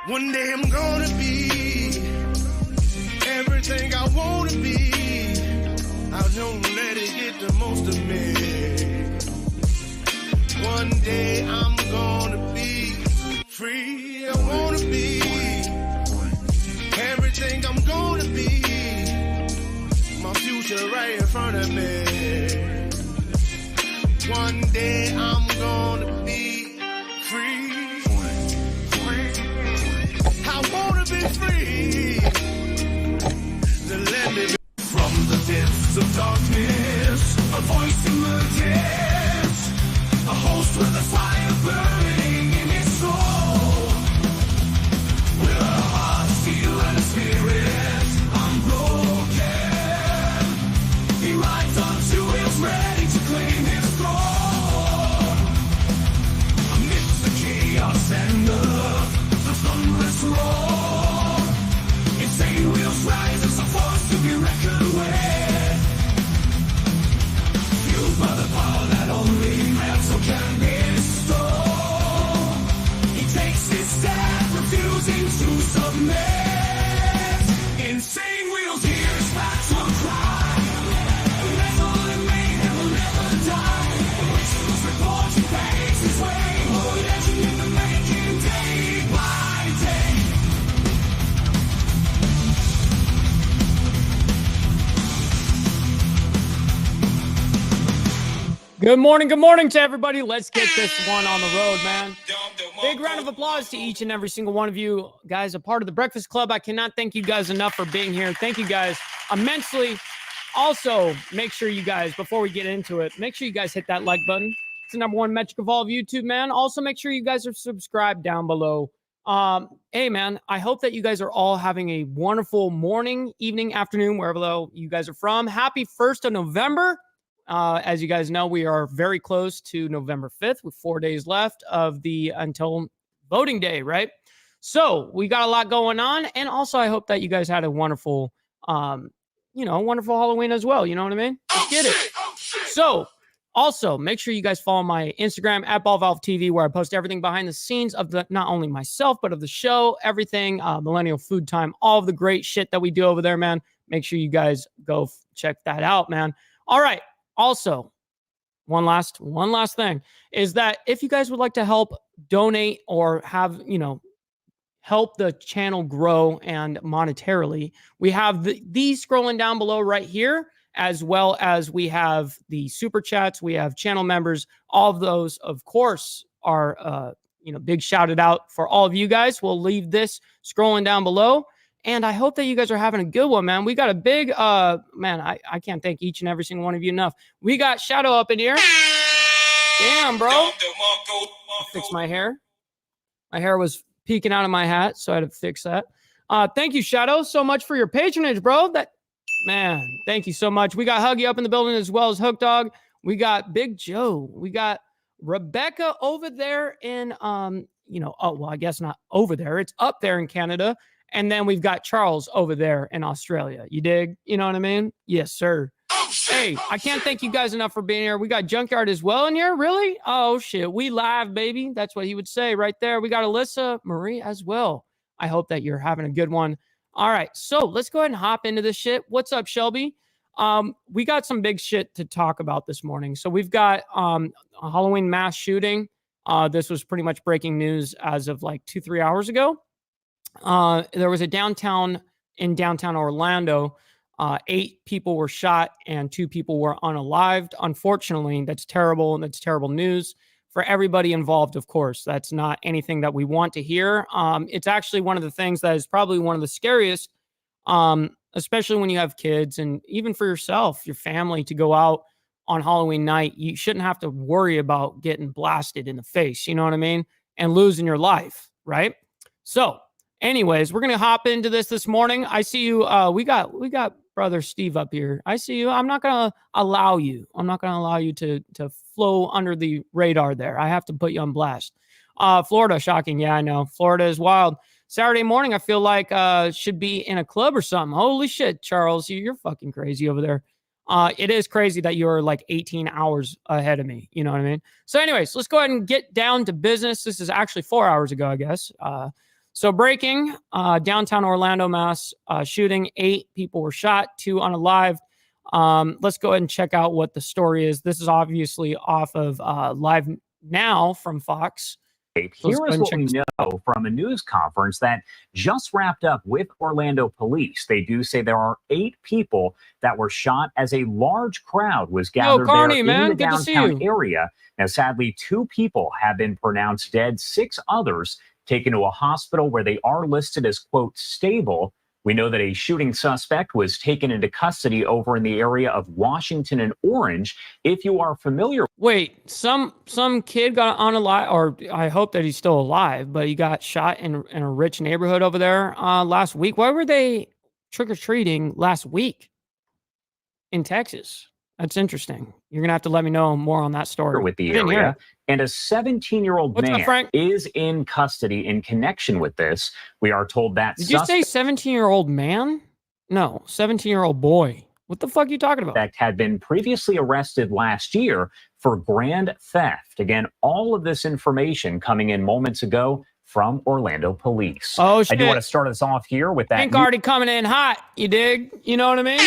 One day I'm gonna be everything I wanna be. I don't let it get the most of me. One day I'm gonna be free. I wanna be everything I'm gonna be. My future right in front of me. One day I'm gonna be free. I wanna be free. Then let me be. From the depths of darkness, a voice emerges, a host with a fire burning in his soul. With a heart, steel and a spirit unbroken, he rides on two wheels ready to claim his throne. Amidst the chaos and the thunderous roar, insane wheels rise as a force to be reckoned with. Fueled by the power that only metal can bestow, he takes his stand, refusing to submit. Insane wheels hear his battle cry. Metal and mayhem will never die. The whistles report he pays his way. Oh, legend in the making, day by day. Good morning to everybody. Let's get this one on the road, man. Big round of applause to each and every single one of you guys, a part of the Breakfast Club. I cannot thank you guys enough for being here. Thank you guys immensely. Also, make sure you guys, before we get into it, make sure you guys hit that like button. It's the number one metric of all of YouTube, man. Also, make sure you guys are subscribed down below. Hey, man, I hope that you guys are all having a wonderful morning, evening, afternoon, wherever you guys are from. Happy 1st of November. As you guys know, we are very close to November 5th with 4 days left until voting day, right? So we got a lot going on. And also, I hope that you guys had a wonderful, wonderful Halloween as well. You know what I mean? Let's get it. So also make sure you guys follow my Instagram at BallValveTV, where I post everything behind the scenes of not only myself, but of the show, everything, Millennial Food Time, all of the great shit that we do over there, man. Make sure you guys go check that out, man. All right. Also, one last thing is that if you guys would like to help donate or have, help the channel grow and monetarily, we have these scrolling down below right here, as well as we have the super chats. We have channel members. All of those, of course, are, big shouted out for all of you guys. We'll leave this scrolling down below. And I hope that you guys are having a good one, man. We got a big, man, I can't thank each and every single one of you enough. We got Shadow up in here. Damn, bro. Fix my hair. My hair was peeking out of my hat, so I had to fix that. Thank you, Shadow, so much for your patronage, bro. Man, thank you so much. We got Huggy up in the building, as well as Hook Dog. We got Big Joe. We got Rebecca over there in, I guess not over there. It's up there in Canada. And then we've got Charles over there in Australia. You dig? You know what I mean? Yes, sir. Oh, hey, I can't thank you guys enough for being here. We got Junkyard as well in here. Really? Oh, shit. We live, baby. That's what he would say right there. We got Alyssa Marie as well. I hope that you're having a good one. All right. So let's go ahead and hop into this shit. What's up, Shelby? We got some big shit to talk about this morning. So we've got a Halloween mass shooting. This was pretty much breaking news as of like 2-3 hours ago. There was a downtown Orlando. 8 people were shot and 2 people were unalived. Unfortunately, that's terrible. And that's terrible news for everybody involved. Of course, that's not anything that we want to hear. It's actually one of the things that is probably one of the scariest, especially when you have kids and even for yourself, your family, to go out on Halloween night. You shouldn't have to worry about getting blasted in the face. You know what I mean? And losing your life. Right. So, anyways, we're going to hop into this morning. I see you. We got brother Steve up here. I see you. I'm not going to allow you to flow under the radar there. I have to put you on blast. Florida, shocking. Yeah, I know. Florida is wild. Saturday morning, I feel like should be in a club or something. Holy shit, Charles. You're fucking crazy over there. It is crazy that you're like 18 hours ahead of me. You know what I mean? So anyways, let's go ahead and get down to business. This is actually 4 hours ago, I guess. So breaking, downtown Orlando, Mass, shooting, 8 people were shot, 2 unalived. Let's go ahead and check out what the story is. This is obviously off of Live Now from Fox. Here is what we know from a news conference that just wrapped up with Orlando police. They do say there are 8 people that were shot as a large crowd was gathered Carney, there man. in the downtown area. Now, sadly, 2 people have been pronounced dead, 6 others taken to a hospital where they are listed as, quote, stable. We know that a shooting suspect was taken into custody over in the area of Washington and Orange. If you are familiar. Wait, some kid got unalive, or I hope that he's still alive, but he got shot in a rich neighborhood over there last week. Why were they trick-or-treating last week in Texas? That's interesting. You're going to have to let me know more on that story. With the area. And a 17-year-old man is in custody in connection with this. We are told that. Did you say 17-year-old man? No, 17-year-old boy. What the fuck are you talking about? Had been previously arrested last year for grand theft. Again, all of this information coming in moments ago from Orlando police. Oh, shit. I do want to start us off here with that. Pink already coming in hot. You dig? You know what I mean?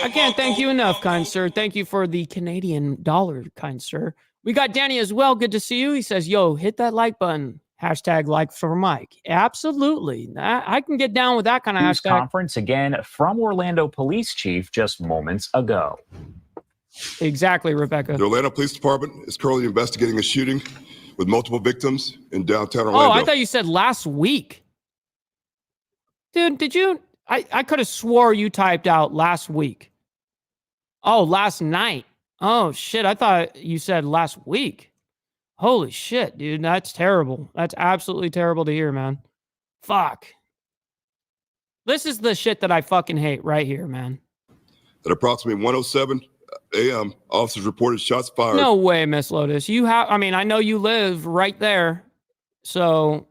I can't thank you enough, kind sir. Thank you for the Canadian dollar, kind sir. We got Danny as well. Good to see you. He says, yo, hit that like button. Hashtag like for Mike. Absolutely. I can get down with that kind of news hashtag. Conference again from Orlando police chief just moments ago. Exactly, Rebecca. The Orlando Police Department is currently investigating a shooting with multiple victims in downtown Orlando. Oh, I thought you said last week. Dude, did you? I could have swore you typed out last week. Oh, last night. Oh, shit. I thought you said last week. Holy shit, dude. That's terrible. That's absolutely terrible to hear, man. Fuck. This is the shit that I fucking hate right here, man. At approximately 1:07 a.m., officers reported shots fired. No way, Miss Lotus. You have, I mean, I know you live right there. So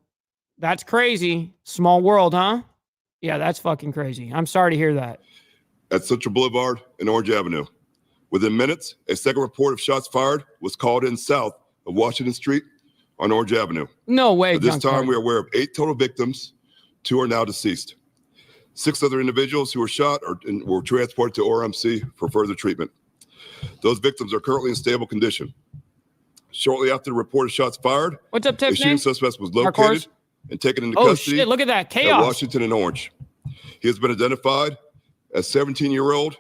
that's crazy. Small world, huh? Yeah, that's fucking crazy. I'm sorry to hear that. At Central Boulevard and Orange Avenue. Within minutes, a second report of shots fired was called in south of Washington Street on Orange Avenue. No way. At this time, we are aware of 8 total victims. 2 are now deceased. 6 other individuals who were shot were transported to ORMC for further treatment. Those victims are currently in stable condition. Shortly after the report of shots fired, what's up, Tiffany? a shooting suspect was located and taken into custody. Shit, look at that chaos. At Washington and Orange. He has been identified as 17-year-old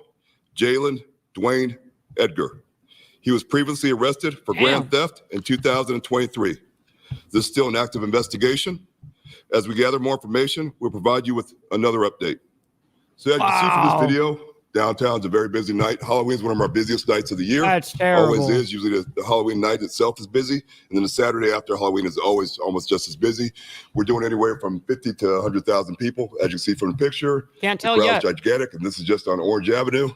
Jalen Dwayne Edgar. He was previously arrested for grand theft in 2023. This is still an active investigation. As we gather more information, we'll provide you with another update. So as you can see from this video, downtown's a very busy night. Halloween is one of our busiest nights of the year. That's terrible. Always is. Usually the Halloween night itself is busy, and then the Saturday after Halloween is always almost just as busy. We're doing anywhere from 50 to 100,000 people, as you can see from the picture. Can't tell yet. The crowd's gigantic, and this is just on Orange Avenue.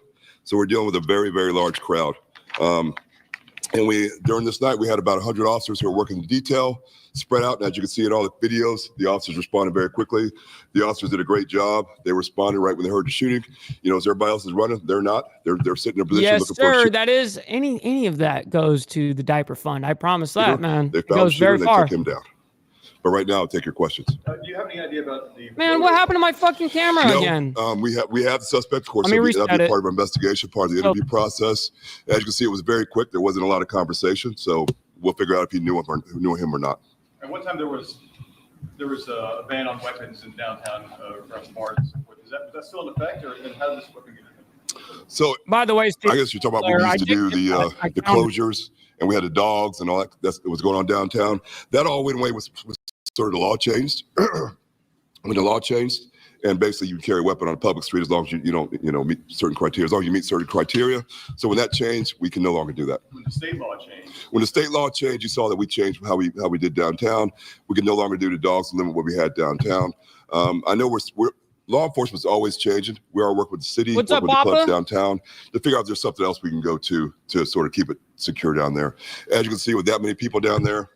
So we're dealing with a very, very large crowd. And during this night, we had about 100 officers who were working the detail, spread out. And as you can see in all the videos, the officers responded very quickly. The officers did a great job. They responded right when they heard the shooting. You know, as everybody else is running, they're not. They're sitting in a position looking for a shooter. That is, any of that goes to the diaper fund. I promise that, man. They it found goes the shooter, very and far. they took him down. But right now, I'll take your questions. Do you have any idea about the... Man, what happened to my fucking camera again? We have the suspect, of course. Let me that'll be reset part of our investigation, part of the interview process. As you can see, it was very quick. There wasn't a lot of conversation, so we'll figure out if he knew him or not. At one time, there was a ban on weapons in downtown around bars and so forth. Is that still in effect, or and how does this weapon get in? So, by the way, Steve, I guess you're talking about when we used to do the closures, and we had the dogs and all that. That was going on downtown. That all went away with sort of the law changed. When the law changed, and basically you carry a weapon on a public street as long as you don't meet certain criteria. As long as you meet certain criteria. So when that changed, we can no longer do that. When the state law changed. When the state law changed, you saw that we changed how we did downtown. We can no longer do the dogs to limit what we had downtown. I know we're law enforcement's always changing. We are working with the city, with the clubs downtown to figure out if there's something else we can go to sort of keep it secure down there. As you can see, with that many people down there,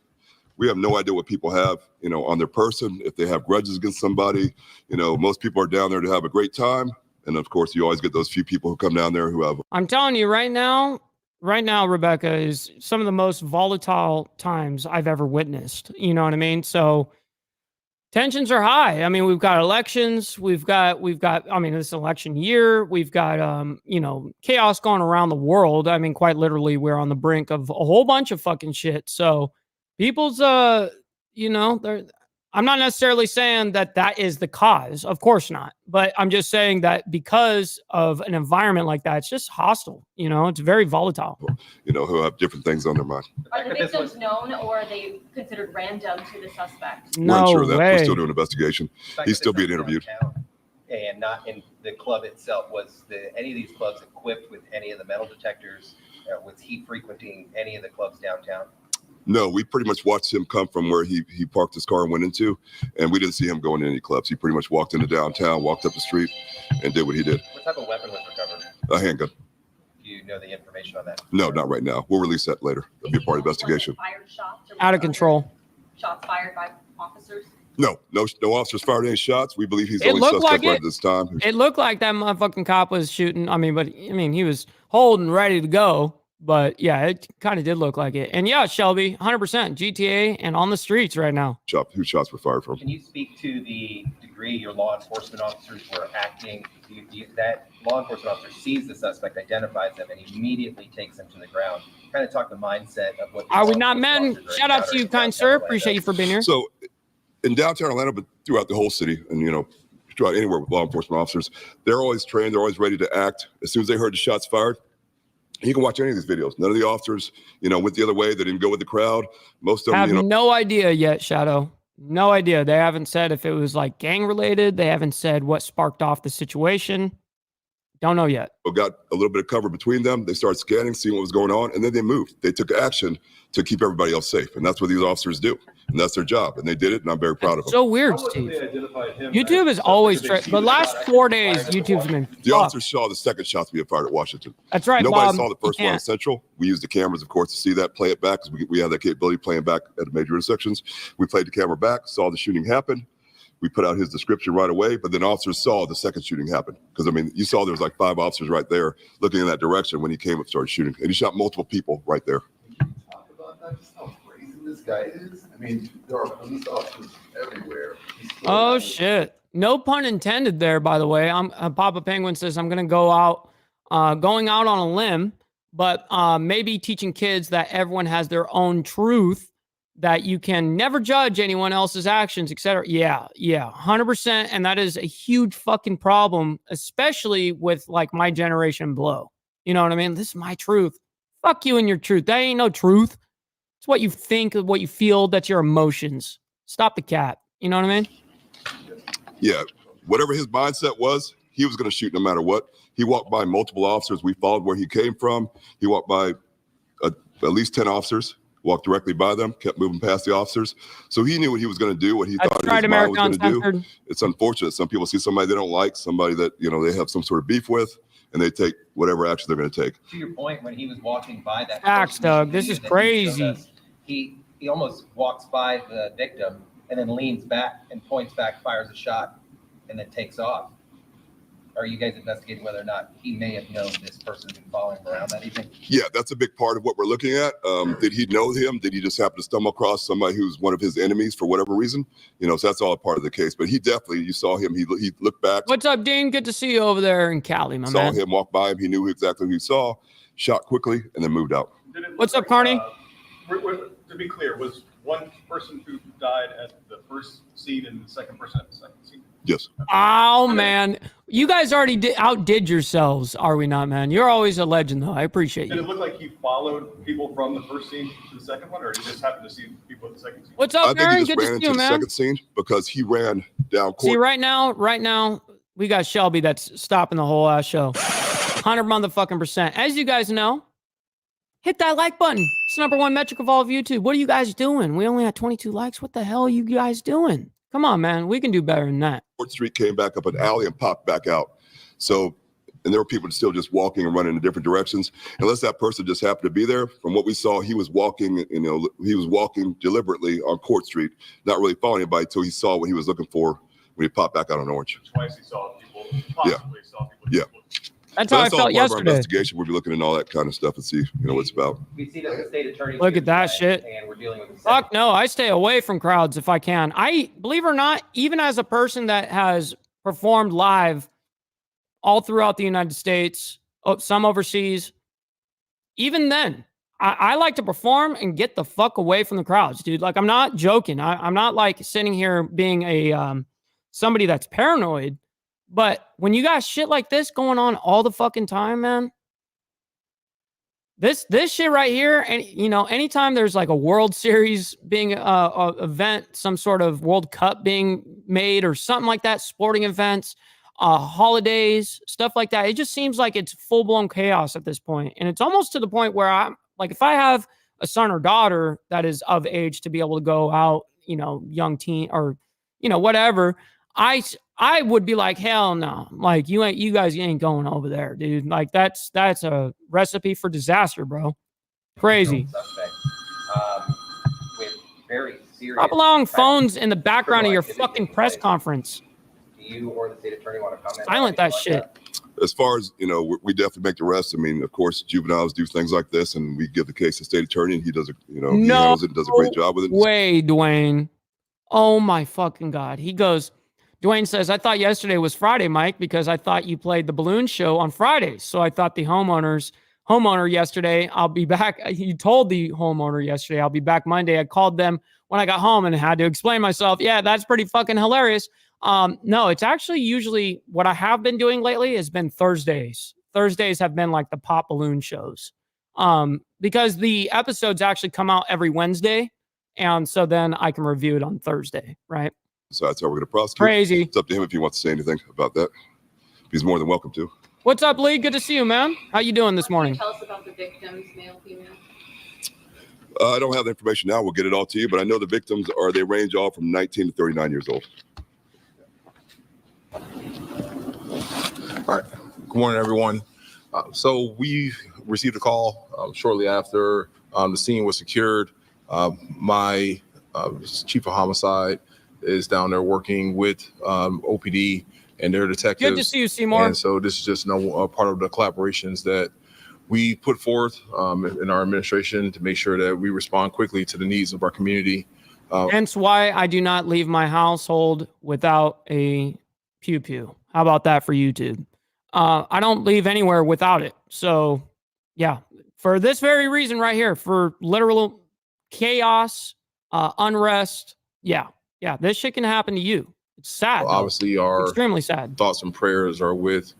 we have no idea what people have, on their person, if they have grudges against somebody. Most people are down there to have a great time. And of course, you always get those few people who come down there who have. I'm telling you right now, Rebecca, is some of the most volatile times I've ever witnessed. You know what I mean? So Tensions are high. I mean, we've got elections. We've got. I mean, this election year. We've got, chaos going around the world. I mean, quite literally, we're on the brink of a whole bunch of fucking shit. So, people's, they're. I'm not necessarily saying that is the cause. Of course not. But I'm just saying that because of an environment like that, it's just hostile. It's very volatile. Who have different things on their mind. Are the victims known, or are they considered random to the suspect? No We're unsure of that. way. We're still doing an investigation. He's still being interviewed. And not in the club itself. Was any of these clubs equipped with any of the metal detectors? Was he frequenting any of the clubs downtown? No, we pretty much watched him come from where he parked his car and went into, and we didn't see him going to any clubs. He pretty much walked into downtown, walked up the street, and did what he did. What type of weapon was recovered? A handgun. Do you know the information on that? No, not right now. We'll release that later. It'll be a part of the investigation. Fired shots or Out of control. Shots fired by officers? No officers fired any shots. We believe he's the It only looked suspect like right it. at this time. It looked like that motherfucking cop was shooting. He was holding ready to go. But yeah, it kind of did look like it. And yeah, Shelby, 100% GTA and on the streets right now. Who shots were fired from? Can you speak to the degree your law enforcement officers were acting? That law enforcement officer sees the suspect, identifies them, and immediately takes them to the ground. Kind of talk the mindset of what. Are we not men? Shout out to you, kind sir. Appreciate you for being here. So in downtown Atlanta, but throughout the whole city, and throughout anywhere with law enforcement officers, they're always trained. They're always ready to act. As soon as they heard the shots fired, you can watch any of these videos. None of the officers, went the other way. They didn't go with the crowd. Most of them, have no idea yet, Shadow. No idea. They haven't said if it was like gang related. They haven't said what sparked off the situation. Don't know yet. Got a little bit of cover between them. They started scanning, seeing what was going on, and then they moved. They took action to keep everybody else safe, and that's what these officers do, and that's their job, and they did it, and I'm very proud of them. So weird, Steve. YouTube is always the last 4 days. YouTube's been The officers saw the second shots being fired at Washington. That's right. Nobody Bob. saw the first one on Central. We used the cameras, of course, to see that, play it back, because we have that capability playing back at major intersections. We played the camera back, saw the shooting happen. We put out his description right away, but then officers saw the second shooting happen. Because, you saw there was like 5 officers right there looking in that direction when he came up, started shooting. And he shot multiple people right there. Can you talk about that, just how crazy this guy is? There are police officers everywhere. Oh, shit. No pun intended there, by the way. Papa Penguin says, I'm going to go out, going out on a limb, but maybe teaching kids that everyone has their own truth, that you can never judge anyone else's actions, etc. Yeah, 100%. And that is a huge fucking problem, especially with like my generation below. You know what I mean? This is my truth. Fuck you and your truth. That ain't no truth. It's what you think, what you feel, that's your emotions. Stop the cap. You know what I mean? Yeah. Whatever his mindset was, he was going to shoot no matter what. He walked by multiple officers. We followed where he came from. He walked by at least 10 officers. Walked directly by them, kept moving past the officers. So he knew what he was going to do, what he thought his mind was going to do. It's unfortunate. Some people see somebody they don't like, somebody that, they have some sort of beef with, and they take whatever action they're going to take. To your point, when he was walking by that. Facts, Doug. This is crazy. He almost walks by the victim and then leans back and points back, fires a shot, and then takes off. Are you guys investigating whether or not he may have known this person been following him around that evening? Yeah, that's a big part of what we're looking at. Did he know him? Did he just happen to stumble across somebody who's one of his enemies for whatever reason? So that's all a part of the case. But he definitely, you saw him. He looked back. What's up, Dean? Good to see you over there in Cali, my man. Saw him walk by him. He knew exactly who he saw. Shot quickly and then moved out. What's up, Carney? To be clear, was one person who died at the first scene and the second person at the second scene? Yes. Oh, man. You guys already outdid yourselves, are we not, man? You're always a legend, though. I appreciate Did you. it look like he followed people from the first scene to the second one, or did he just happen to see people at the second scene? What's I up, think Aaron? he just Good to ran see you, into the man. second scene because he ran down court. See, right now, we got Shelby that's stopping the whole ass show. 100 motherfucking percent. As you guys know, hit that like button. It's the #1 metric of all of YouTube. What are you guys doing? We only had 22 likes. What the hell are you guys doing? Come on, man. We can do better than that. Court Street came back up an alley and popped back out. So, and there were people still just walking and running in different directions. Unless that person just happened to be there. From what we saw, he was walking, he was walking deliberately on Court Street, not really following anybody until he saw what he was looking for when he popped back out on Orange. Twice he saw people, possibly saw people. Yeah. That's So how I that's all felt part of our yesterday. investigation. We'll be looking at all that kind of stuff and see, what it's about. We see that the state attorney. Look at that shit. And we're dealing with the Fuck no, I stay away from crowds if I can. I, believe it or not, even as a person that has performed live all throughout the United States, some overseas, even then, I like to perform and get the fuck away from the crowds, dude. Like, I'm not joking. I'm not like sitting here being a somebody that's paranoid. But when you got shit like this going on all the fucking time, man, this shit right here, and anytime there's like a World Series being a event, some sort of World Cup being made or something like that, sporting events, holidays, stuff like that, it just seems like it's full blown chaos at this point. And it's almost to the point where I'm like, if I have a son or daughter that is of age to be able to go out, young teen or, whatever, I would be like, hell no. Like, you guys ain't going over there, dude. Like, that's a recipe for disaster, bro. Crazy. Suspect, with very serious. Stop allowing phones in the background of your fucking press conference. Do you or the state attorney want to comment? Silent that shit. As far as, we definitely make the arrests. I mean, of course, juveniles do things like this, and we give the case to the state attorney, and he does he handles it and does a great job with it. Way, Dwayne. Oh my fucking God. He goes, Dwayne says, I thought yesterday was Friday, Mike, because I thought you played the balloon show on Fridays. So I thought the homeowner yesterday, I'll be back. He told the homeowner yesterday, I'll be back Monday. I called them when I got home and had to explain myself. Yeah, that's pretty fucking hilarious. No, it's actually usually what I have been doing lately has been Thursdays. Thursdays have been like the pop balloon shows. Because the episodes actually come out every Wednesday. And so then I can review it on Thursday, right? So that's how we're going to prosecute. Crazy. It's up to him if he wants to say anything about that. He's more than welcome to. What's up, Lee? Good to see you, man. How you doing this morning? Tell us about the victims, male, female. I don't have the information now. We'll get it all to you, but I know the victims they range all from 19 to 39 years old. All right. Good morning, everyone. So we received a call shortly after the scene was secured. My chief of homicide is down there working with OPD and their detectives. Good to see you, Seymour. And so this is just part of the collaborations that we put forth in our administration to make sure that we respond quickly to the needs of our community. Hence why I do not leave my household without a pew-pew. How about that for YouTube? I don't leave anywhere without it. So, yeah, for this very reason right here, for literal chaos, unrest, yeah, this shit can happen to you. It's sad. Well, obviously, our extremely sad thoughts and prayers are with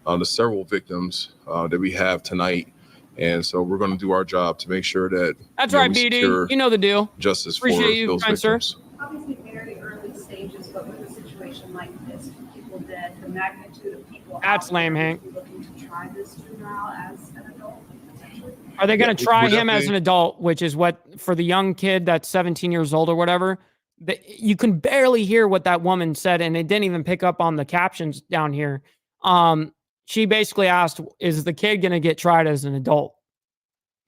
the several victims that we have tonight. And so we're going to do our job to make sure that that's right, BD. You know the deal. Justice Appreciate for you, those kind victims. Sir. Obviously, very early stages, but with a situation like this, people dead, the magnitude of people. That's lame, Hank. Looking to try this juvenile as an adult, potentially. Are they going to try him as an adult, which is what, for the young kid that's 17 years old or whatever, you can barely hear what that woman said, and it didn't even pick up on the captions down here. She basically asked, is the kid going to get tried as an adult?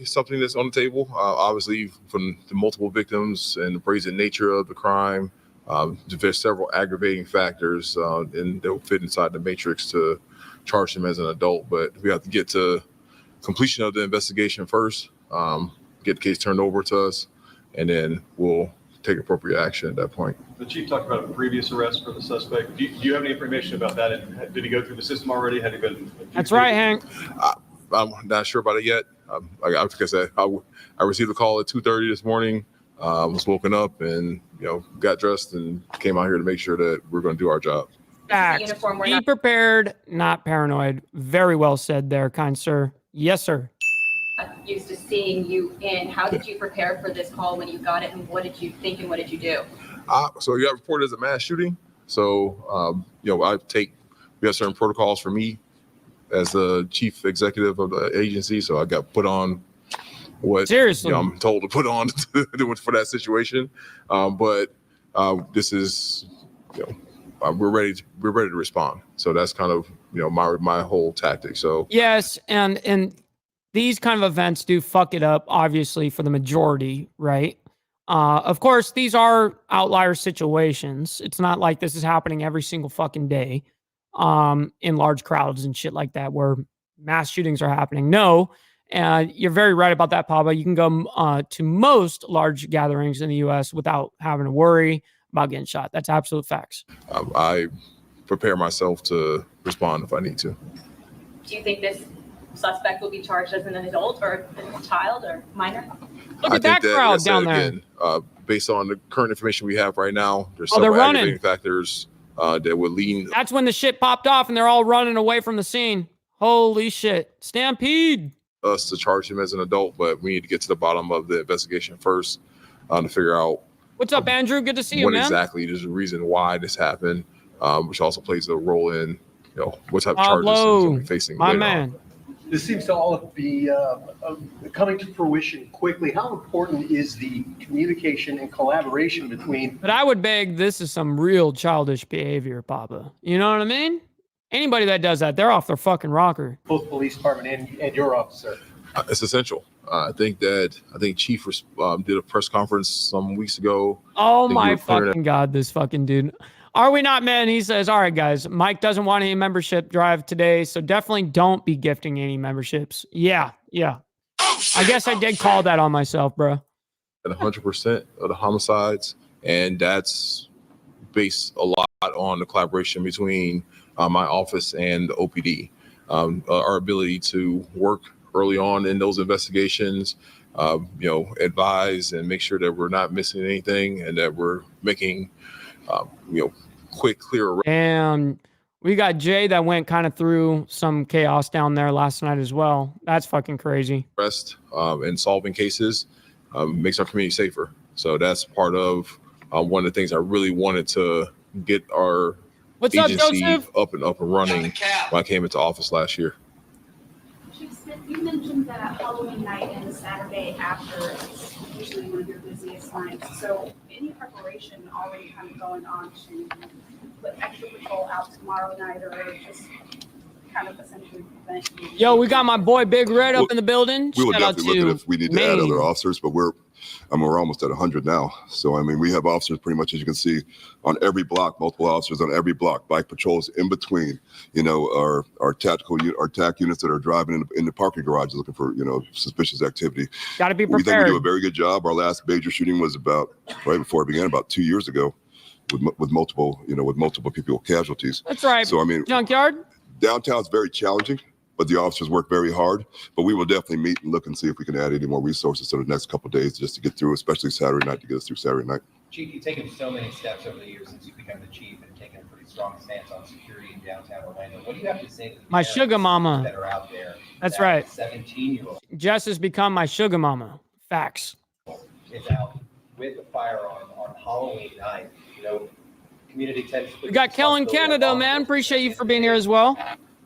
Something that's on the table, obviously, from the multiple victims and the brazen nature of the crime. There's several aggravating factors, and they'll fit inside the matrix to charge him as an adult. But we have to get to completion of the investigation first, get the case turned over to us, and then we'll take appropriate action at that point. The chief talked about a previous arrest for the suspect. Do you have any information about that? And did he go through the system already? Had he been? That's right, Hank. I'm not sure about it yet. Like I said, I received a call at 2:30 this morning. Was woken up and got dressed and came out here to make sure that we're going to do our job. Facts. Be prepared, not paranoid. Very well said there, kind sir. Yes, sir. Used to seeing you in. How did you prepare for this call when you got it, and what did you think and what did you do? So you got reported as a mass shooting. So we have certain protocols for me as the chief executive of the agency. So I got put on what I'm told to put on for that situation. But this is we're ready to respond. So that's kind of my whole tactic. So yes, and these kind of events do fuck it up, obviously, for the majority, right? Of course, these are outlier situations. It's not like this is happening every single fucking day in large crowds and shit like that, where mass shootings are happening. No, you're very right about that, Papa. You can go to most large gatherings in the U.S. without having to worry about getting shot. That's absolute facts. I prepare myself to respond if I need to. Do you think this suspect will be charged as an adult or a child or minor? Look at that crowd down there. Again, based on the current information we have right now, there's they're several running. aggravating factors that would lean. That's when the shit popped off and they're all running away from the scene. Holy shit. Stampede. Us to charge him as an adult, but we need to get to the bottom of the investigation first to figure out. What's up, Andrew? Good to see you, what man. Exactly is the reason why this happened, which also plays a role in, what type of charges he'll be facing. My man. On. This seems to all be coming to fruition quickly. How important is the communication and collaboration between? But I would beg this is some real childish behavior, Papa. You know what I mean? Anybody that does that, they're off their fucking rocker. Both police department and your officer. It's essential. I think Chief did a press conference some weeks ago. Oh my fucking God, this fucking dude. Are we not, man? He says, all right, guys, Mike doesn't want any membership drive today, so definitely don't be gifting any memberships. Yeah. I guess I did call that on myself, bro. At 100% of the homicides, and that's based a lot on the collaboration between my office and the OPD. Our ability to work early on in those investigations, advise and make sure that we're not missing anything and that we're making, quick, clear. And we got Jay that went kind of through some chaos down there last night as well. That's fucking crazy. Arrest and solving cases makes our community safer. So that's part of one of the things I really wanted to get our agency up and running when I came into office last year. Chief Smith, you mentioned that Halloween night and Saturday after is usually one of your busiest nights. So any preparation already kind of going on to put extra patrol out tomorrow night or just kind of essentially prevent you? Yo, we got my boy Big Red up in the building. We will definitely look at if we need to add other officers, but we're almost at 100 now. So, we have officers pretty much, as you can see, on every block, multiple officers on every block, bike patrols in between, our TAC units that are driving in the parking garages looking for, suspicious activity. Got to be prepared. We think we do a very good job. Our last major shooting was right before it began, about 2 years ago with multiple people casualties. That's right. So, Junkyard? Downtown is very challenging, but the officers work very hard. But we will definitely meet and look and see if we can add any more resources to the next couple of days just to get through, especially Saturday night, to get us through Saturday night. Chief, you've taken so many steps over the years since you've become the chief and taken a pretty strong stance on security in downtown Orlando. What do you have to say to the my sugar mama that are out there? That's right. 17-year-old Jess has become my sugar mama. Facts. is out with a firearm on Halloween night. Community tends to. We got Kellen Canada, man. Appreciate you for being here as well.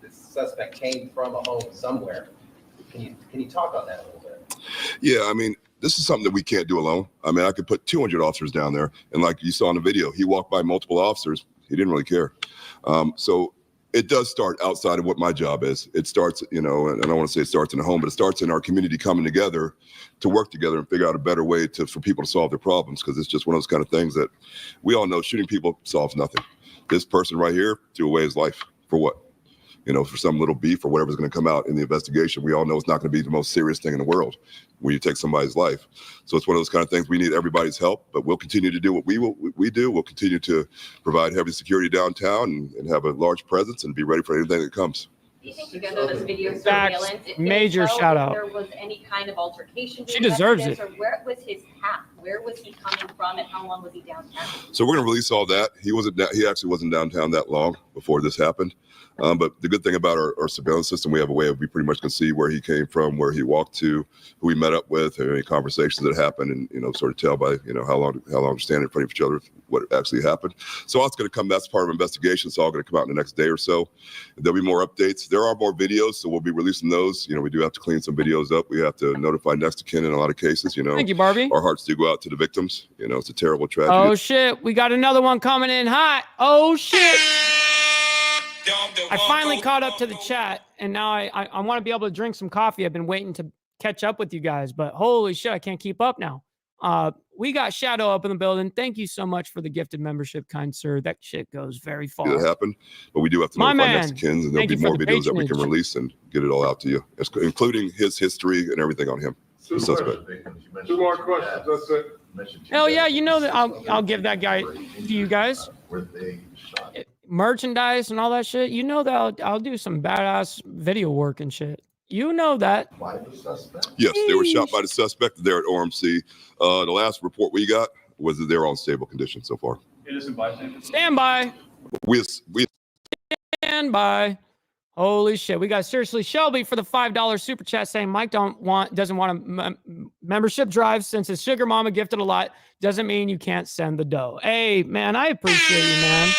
The suspect came from a home somewhere. Can you talk on that a little bit? Yeah, this is something that we can't do alone. I could put 200 officers down there, and like you saw in the video, he walked by multiple officers. He didn't really care. So it does start outside of what my job is. It starts, and I don't want to say it starts in the home, but it starts in our community coming together to work together and figure out a better way for people to solve their problems, because it's just one of those kind of things that we all know shooting people solves nothing. This person right here threw away his life. For what? For some little beef or whatever's going to come out in the investigation. We all know it's not going to be the most serious thing in the world when you take somebody's life. So it's one of those kind of things. We need everybody's help, but we'll continue to do what we do. We'll continue to provide heavy security downtown and have a large presence and be ready for anything that comes. Do you think because of this video surveillance, it major can tell shout if out. there was any kind of altercation? She deserves it. it. Or where was his path? Where was he coming from, and how long was he downtown? So we're going to release all that. He actually wasn't downtown that long before this happened. But the good thing about our surveillance system, we have a way of, we pretty much can see where he came from, where he walked to, who he met up with, any conversations that happened, and sort of tell by how long they're standing in front of each other, what actually happened. So all it's going to come. That's part of investigation. It's all going to come out in the next day or so. There'll be more updates. There are more videos, so we'll be releasing those. We do have to clean some videos up. We have to notify next of kin in a lot of cases. Thank you, Barbie. Our hearts do go out to the victims. It's a terrible tragedy. Oh shit, we got another one coming in hot. Oh shit. I finally caught up to the chat, and now I want to be able to drink some coffee. I've been waiting to catch up with you guys, but holy shit, I can't keep up now. We got Shadow up in the building. Thank you so much for the gifted membership, kind sir. That shit goes very far. That happened, but we do have to My notify man. Mexicans, and there'll Thank be you for more the videos that we can patronage. release and get it all out to you, including his history and everything on him. The suspect. 2 more questions, that's it. Hell yeah, you know that I'll give that guy to you guys. Merchandise and all that shit. You know that I'll do some badass video work and shit. You know that. Yes, they were shot by the suspect there at OMC. The last report we got was that they're on stable condition so far. Innocent bystander. Stand by. We Stand by. Holy shit. We got seriously Shelby for the $5 super chat saying Mike doesn't want a membership drive since his sugar mama gifted a lot. Doesn't mean you can't send the dough. Hey, man, I appreciate you, man.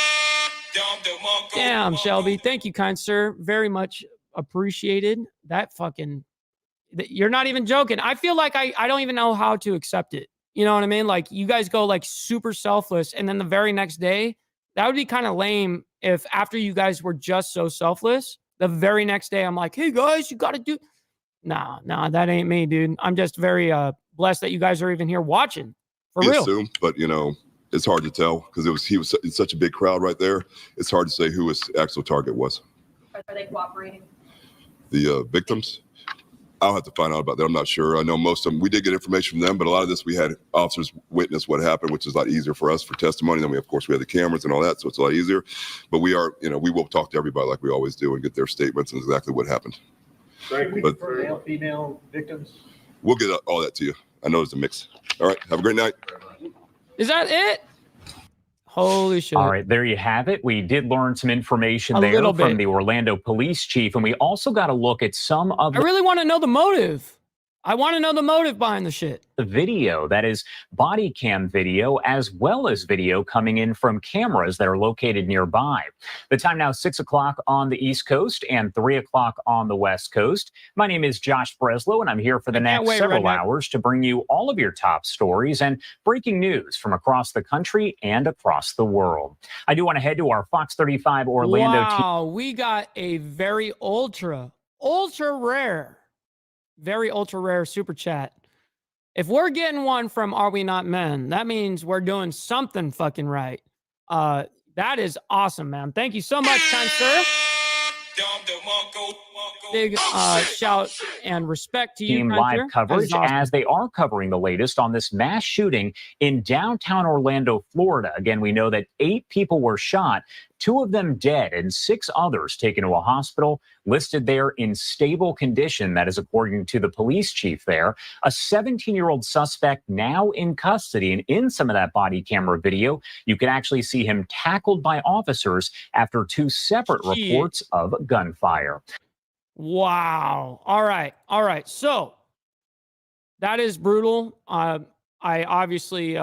Damn, Shelby. Thank you, kind sir. Very much appreciated. That fucking, you're not even joking. I feel like I don't even know how to accept it. You know what I mean? Like, you guys go like super selfless, and then the very next day, that would be kind of lame if after you guys were just so selfless, the very next day I'm like, hey guys, you got to do. Nah, that ain't me, dude. I'm just very blessed that you guys are even here watching. For real. assume, but you know, it's hard to tell because he was in such a big crowd right there. It's hard to say who his actual target was. Are they cooperating? The victims, I'll have to find out about that. I'm not sure. I know most of them, we did get information from them, but a lot of this we had officers witness what happened, which is a lot easier for us for testimony. Then we, of course, we have the cameras and all that, so it's a lot easier. But we are, you know, we will talk to everybody like we always do and get their statements and exactly what happened. Thank you. But For male, female victims. we'll get all that to you. I know it's a mix. All right. Have a great night. Is that it? Holy shit. All right, there you have it. We did learn some information A there little from bit. the Orlando police chief, and we also got to look at some of I really want to know the motive. I want to know the motive behind the shit. the video, that is body cam video, as well as video coming in from cameras that are located nearby. The time now 6 o'clock on the East Coast and 3 o'clock on the West Coast. My name is Josh Breslow, and I'm here for the next several hours to bring you all of your top stories and breaking news from across the country and across the world. I do want to head to our Fox 35 Orlando team. Wow, we got a very ultra rare, very ultra rare super chat. If we're getting one from Are We Not Men, that means we're doing something fucking right. That is awesome, man. Thank you so much, kind sir. Big shout and respect to you, Team kind live sir. coverage That is awesome. as they are covering the latest on this mass shooting in downtown Orlando, Florida. Again, we know that 8 people were shot, 2 of them dead, and 6 others taken to a hospital, listed there in stable condition. That is according to the police chief there. A 17-year-old suspect now in custody, and in some of that body camera video, you can actually see him tackled by officers after 2 separate reports of gunfire. Wow. All right. So that is brutal. I obviously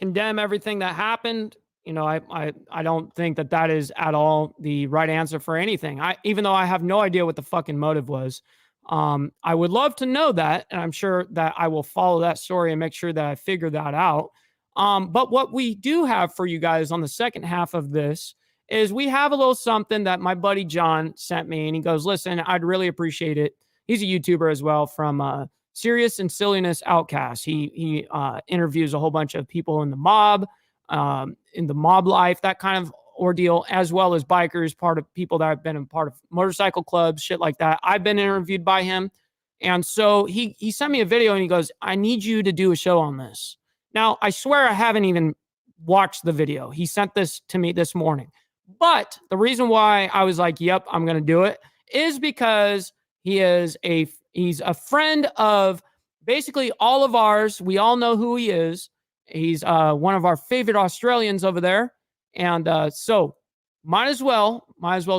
condemn everything that happened. You know, I don't think that is at all the right answer for anything. Even though I have no idea what the fucking motive was. I would love to know that, and I'm sure that I will follow that story and make sure that I figure that out. But what we do have for you guys on the second half of this is we have a little something that my buddy John sent me, and he goes, listen, I'd really appreciate it. He's a YouTuber as well from Serious and Silliness Outcast. He interviews a whole bunch of people in the mob life, that kind of ordeal, as well as bikers, part of people that have been a part of motorcycle clubs, shit like that. I've been interviewed by him. And so he sent me a video and he goes, I need you to do a show on this. Now, I swear I haven't even watched the video. He sent this to me this morning. But the reason why I was like, yep, I'm going to do it is because he's a friend of basically all of ours. We all know who he is. He's one of our favorite Australians over there. And so might as well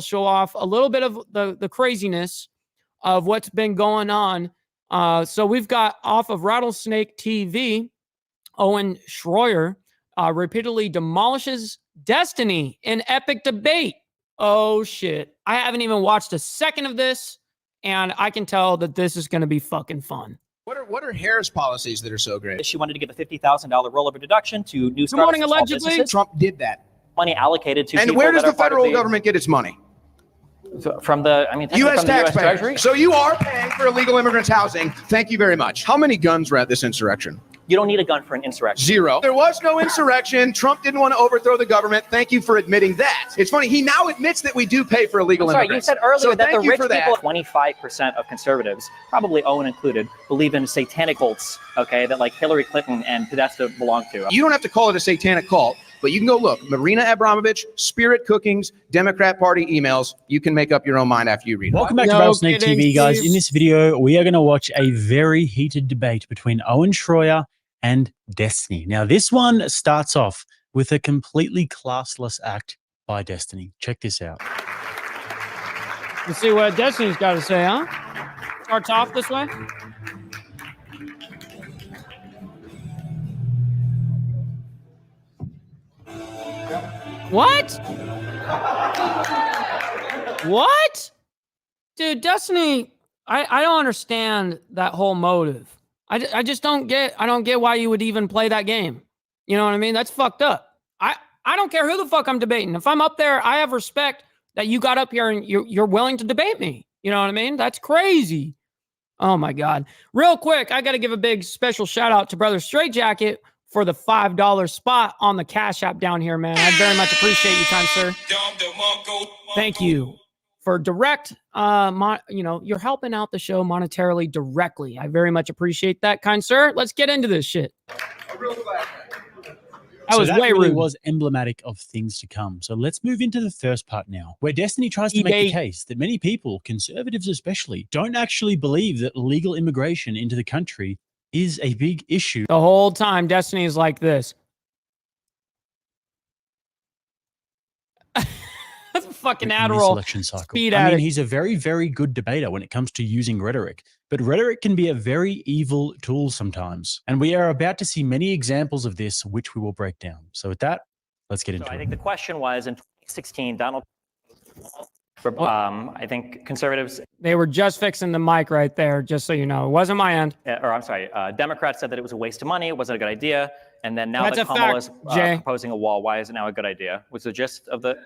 show off a little bit of the craziness of what's been going on. So we've got off of Rattlesnake TV, Owen Schroyer repeatedly demolishes Destiny in epic debate. Oh, shit. I haven't even watched a second of this, and I can tell that this is going to be fucking fun. What are Harris' policies that are so great? She wanted to give a $50,000 rollover deduction to new startups. Good morning, and small allegedly. businesses. Trump did that. Money allocated to And people where does that the are part of federal government get its money? From the, U.S. from the U.S. taxpayers. Treasury. So you are paying for illegal immigrants' housing. Thank you very much. How many guns were at this insurrection? You don't need a gun for an insurrection. Zero. There was no insurrection. Trump didn't want to overthrow the government. Thank you for admitting that. It's funny. He now admits that we do pay for illegal immigrants. You said earlier So that the thank you rich for that. people, 25% of conservatives, probably Owen included, believe in satanic cults, okay, that like Hillary Clinton and Podesta belong to. You don't have to call it a satanic cult, but you can go look. Marina Abramovich, Spirit Cookings, Democrat Party emails. You can make up your own mind after you read it. Welcome back to Rattlesnake TV, guys. In this video, we are going to watch a very heated debate between Owen Schroyer and Destiny. Now, this one starts off with a completely classless act by Destiny. Check this out. Let's see what Destiny's got to say, huh? Starts off this way. What? What? Dude, Destiny, I don't understand that whole motive. I just don't get why you would even play that game. You know what I mean? That's fucked up. I don't care who the fuck I'm debating. If I'm up there, I have respect that you got up here and you're willing to debate me. You know what I mean? That's crazy. Oh my God. Real quick, I got to give a big special shout out to Brother Straightjacket for the $5 spot on the Cash App down here, man. I very much appreciate you, kind sir. Thank you for direct, you're helping out the show monetarily directly. I very much appreciate that, kind sir. Let's get into this shit. That really was emblematic of things to come. So let's move into the first part now, where Destiny tries to make the case that many people, conservatives especially, don't actually believe that illegal immigration into the country is a big issue. The whole time, Destiny is like this. That's a fucking Adderall. Election cycle. I mean, he's a very, very good debater when it comes to using rhetoric, but rhetoric can be a very evil tool sometimes. And we are about to see many examples of this, which we will break down. So with that, let's get into it. I think the question was in 2016, Donald I think conservatives. They were just fixing the mic right there, just so you know. It wasn't my end. Democrats said that it was a waste of money. It wasn't a good idea. And then now that Kamala is proposing a wall, why is it now a good idea? Was the gist of the,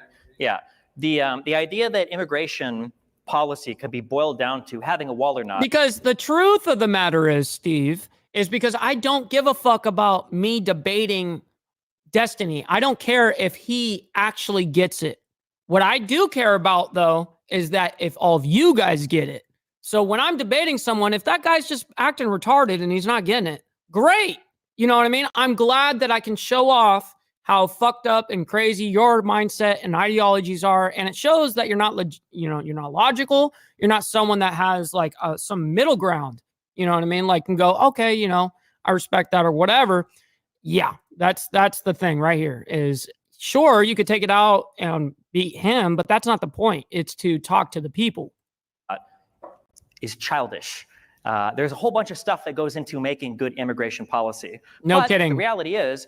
the idea that immigration policy could be boiled down to having a wall or not. Because the truth of the matter is, Steve, is because I don't give a fuck about me debating Destiny. I don't care if he actually gets it. What I do care about, though, is that if all of you guys get it. So when I'm debating someone, if that guy's just acting retarded and he's not getting it, great. You know what I mean? I'm glad that I can show off how fucked up and crazy your mindset and ideologies are. And it shows that you're not, you're not logical. You're not someone that has like some middle ground. You know what I mean? Like, can go, okay, I respect that or whatever. Yeah, that's the thing right here is, sure, you could take it out and beat him, but that's not the point. It's to talk to the people. Is childish. There's a whole bunch of stuff that goes into making good immigration policy. No kidding. The reality is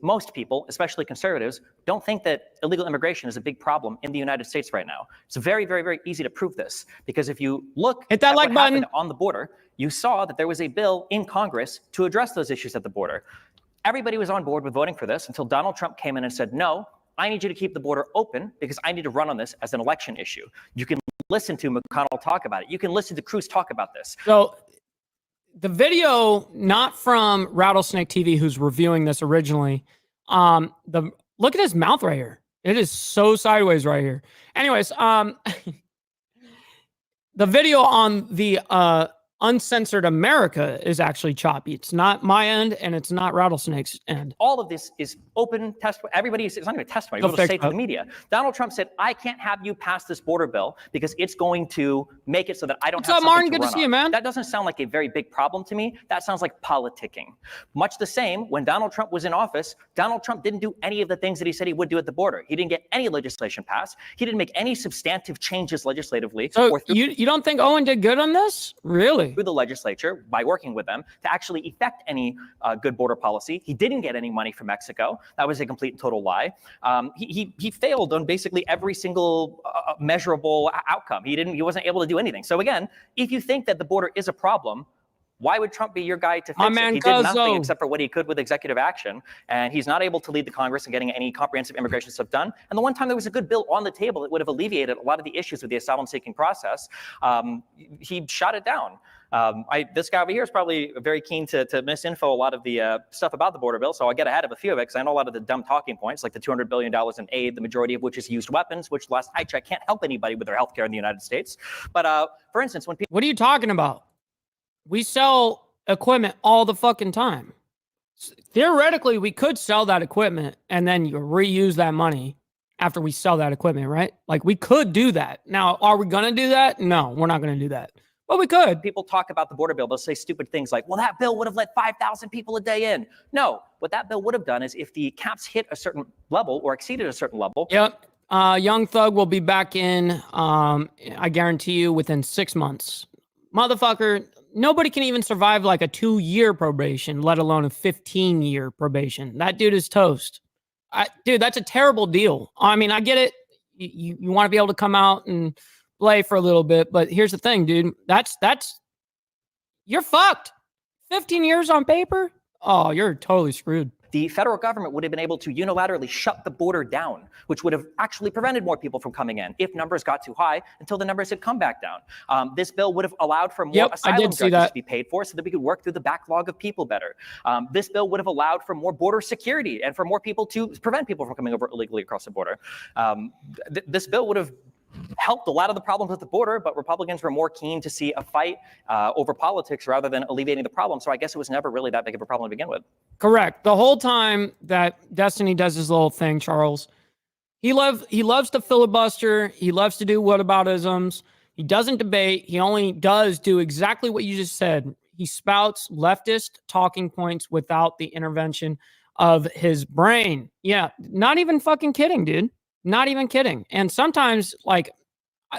most people, especially conservatives, don't think that illegal immigration is a big problem in the United States right now. It's very, very, very easy to prove this because if you look hit that at like what button happened on the border, you saw that there was a bill in Congress to address those issues at the border. Everybody was on board with voting for this until Donald Trump came in and said, no, I need you to keep the border open because I need to run on this as an election issue. You can listen to McConnell talk about it. You can listen to Cruz talk about this. So the video, not from Rattlesnake TV, who's reviewing this originally, look at his mouth right here. It is so sideways right here. Anyways, the video on the Uncensored America is actually choppy. It's not my end and it's not Rattlesnake's end. All of this is open testimony. Everybody, it's not even testimony. You're able to say to the media. Donald Trump said, I can't have you pass this border bill because it's going to make it so that I don't have something Martin? to Good run to see you, man. That doesn't sound like a very big problem to me. That sounds like politicking. Much the same, when Donald Trump was in office, Donald Trump didn't do any of the things that he said he would do at the border. He didn't get any legislation passed. He didn't make any substantive changes legislatively. So you don't think Owen did good on this? Really? Through the legislature, by working with them, to actually effect any good border policy. He didn't get any money from Mexico. That was a complete and total lie. He failed on basically every single measurable outcome. He wasn't able to do anything. So again, if you think that the border is a problem, why would Trump be your guy to fix it? He did nothing except for what he could with executive action, and he's not able to lead the Congress in getting any comprehensive immigration stuff done. And the one time there was a good bill on the table that would have alleviated a lot of the issues with the asylum-seeking process, he shot it down. This guy over here is probably very keen to misinfo a lot of the stuff about the border bill, so I'll get ahead of a few of it because I know a lot of the dumb talking points, like the $200 billion in aid, the majority of which is used weapons, which last I checked can't help anybody with their health care in the United States. But for instance, when people— What are you talking about? We sell equipment all the fucking time. Theoretically, we could sell that equipment and then you reuse that money after we sell that equipment, right? Like, we could do that. Now, are we going to do that? No, we're not going to do that. But we could. People talk about the border bill, they'll say stupid things like, well, that bill would have let 5,000 people a day in. No, what that bill would have done is if the caps hit a certain level or exceeded a certain level. Yep. Young Thug will be back in, I guarantee you, within 6 months. Motherfucker, nobody can even survive like a 2-year probation, let alone a 15-year probation. That dude is toast. Dude, that's a terrible deal. I mean, I get it. You want to be able to come out and play for a little bit, but here's the thing, dude. You're fucked. 15 years on paper? Oh, you're totally screwed. The federal government would have been able to unilaterally shut the border down, which would have actually prevented more people from coming in if numbers got too high until the numbers had come back down. This bill would have allowed for more asylum judges to be paid for so that we could work through the backlog of people better. This bill would have allowed for more border security and for more people to prevent people from coming over illegally across the border. This bill would have helped a lot of the problems at the border, but Republicans were more keen to see a fight over politics rather than alleviating the problem. So I guess it was never really that big of a problem to begin with. Correct. The whole time that Destiny does his little thing, Charles, he loves to filibuster. He loves to do whataboutisms. He doesn't debate. He only does do exactly what you just said. He spouts leftist talking points without the intervention of his brain. Yeah, not even fucking kidding, dude. Not even kidding. And sometimes, like,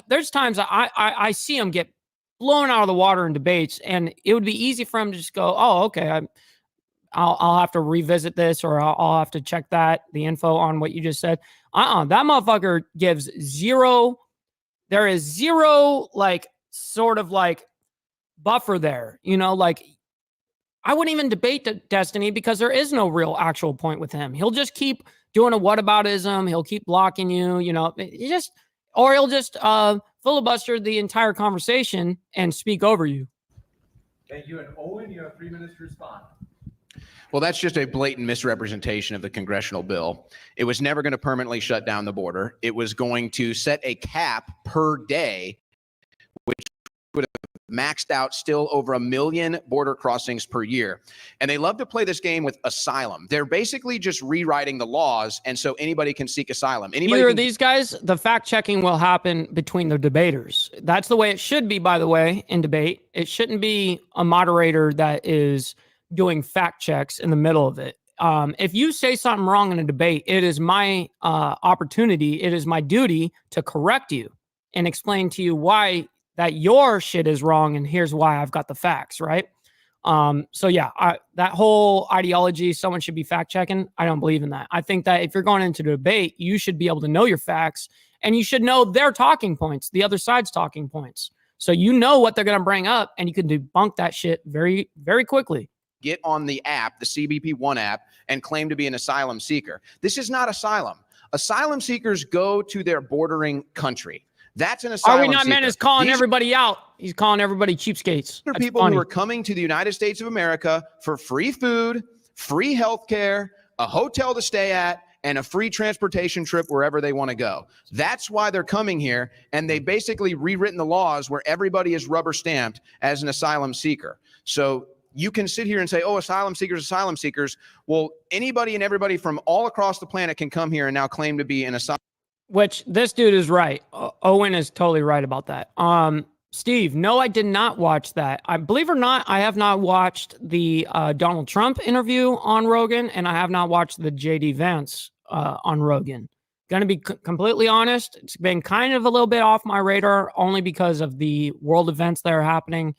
there's times I see him get blown out of the water in debates, and it would be easy for him to just go, oh, okay, I'll have to revisit this, or I'll have to check the info on what you just said. That motherfucker gives zero. There is zero, like, sort of like buffer there. You know, like, I wouldn't even debate Destiny because there is no real actual point with him. He'll just keep doing a whataboutism. He'll keep blocking you, you know, or he'll just filibuster the entire conversation and speak over you. Thank you. And Owen, you have 3 minutes to respond. Well, that's just a blatant misrepresentation of the congressional bill. It was never going to permanently shut down the border. It was going to set a cap per day, which would have maxed out still over 1 million border crossings per year. And they love to play this game with asylum. They're basically just rewriting the laws, and so anybody can seek asylum. Either of these guys, the fact checking will happen between the debaters. That's the way it should be, by the way, in debate. It shouldn't be a moderator that is doing fact checks in the middle of it. If you say something wrong in a debate, it is my opportunity, it is my duty to correct you and explain to you why that your shit is wrong, and here's why I've got the facts, right? So yeah, that whole ideology, someone should be fact checking, I don't believe in that. I think that if you're going into debate, you should be able to know your facts, and you should know their talking points, the other side's talking points. So you know what they're going to bring up, and you can debunk that shit very, very quickly. Get on the app, the CBP One app, and claim to be an asylum seeker. This is not asylum. Asylum seekers go to their bordering country. That's an asylum Are we not seeker. men is calling everybody out? He's calling everybody cheapskates. These are people who are coming to the United States of America for free food, free health care, a hotel to stay at, and a free transportation trip wherever they want to go. That's why they're coming here, and they basically rewritten the laws where everybody is rubber stamped as an asylum seeker. So you can sit here and say, oh, asylum seekers. Well, anybody and everybody from all across the planet can come here and now claim to be an asylum. Which this dude is right. Owen is totally right about that. Steve, no, I did not watch that. I believe it or not, I have not watched the Donald Trump interview on Rogan, and I have not watched the JD Vance on Rogan. Gonna be completely honest, it's been kind of a little bit off my radar only because of the world events that are happening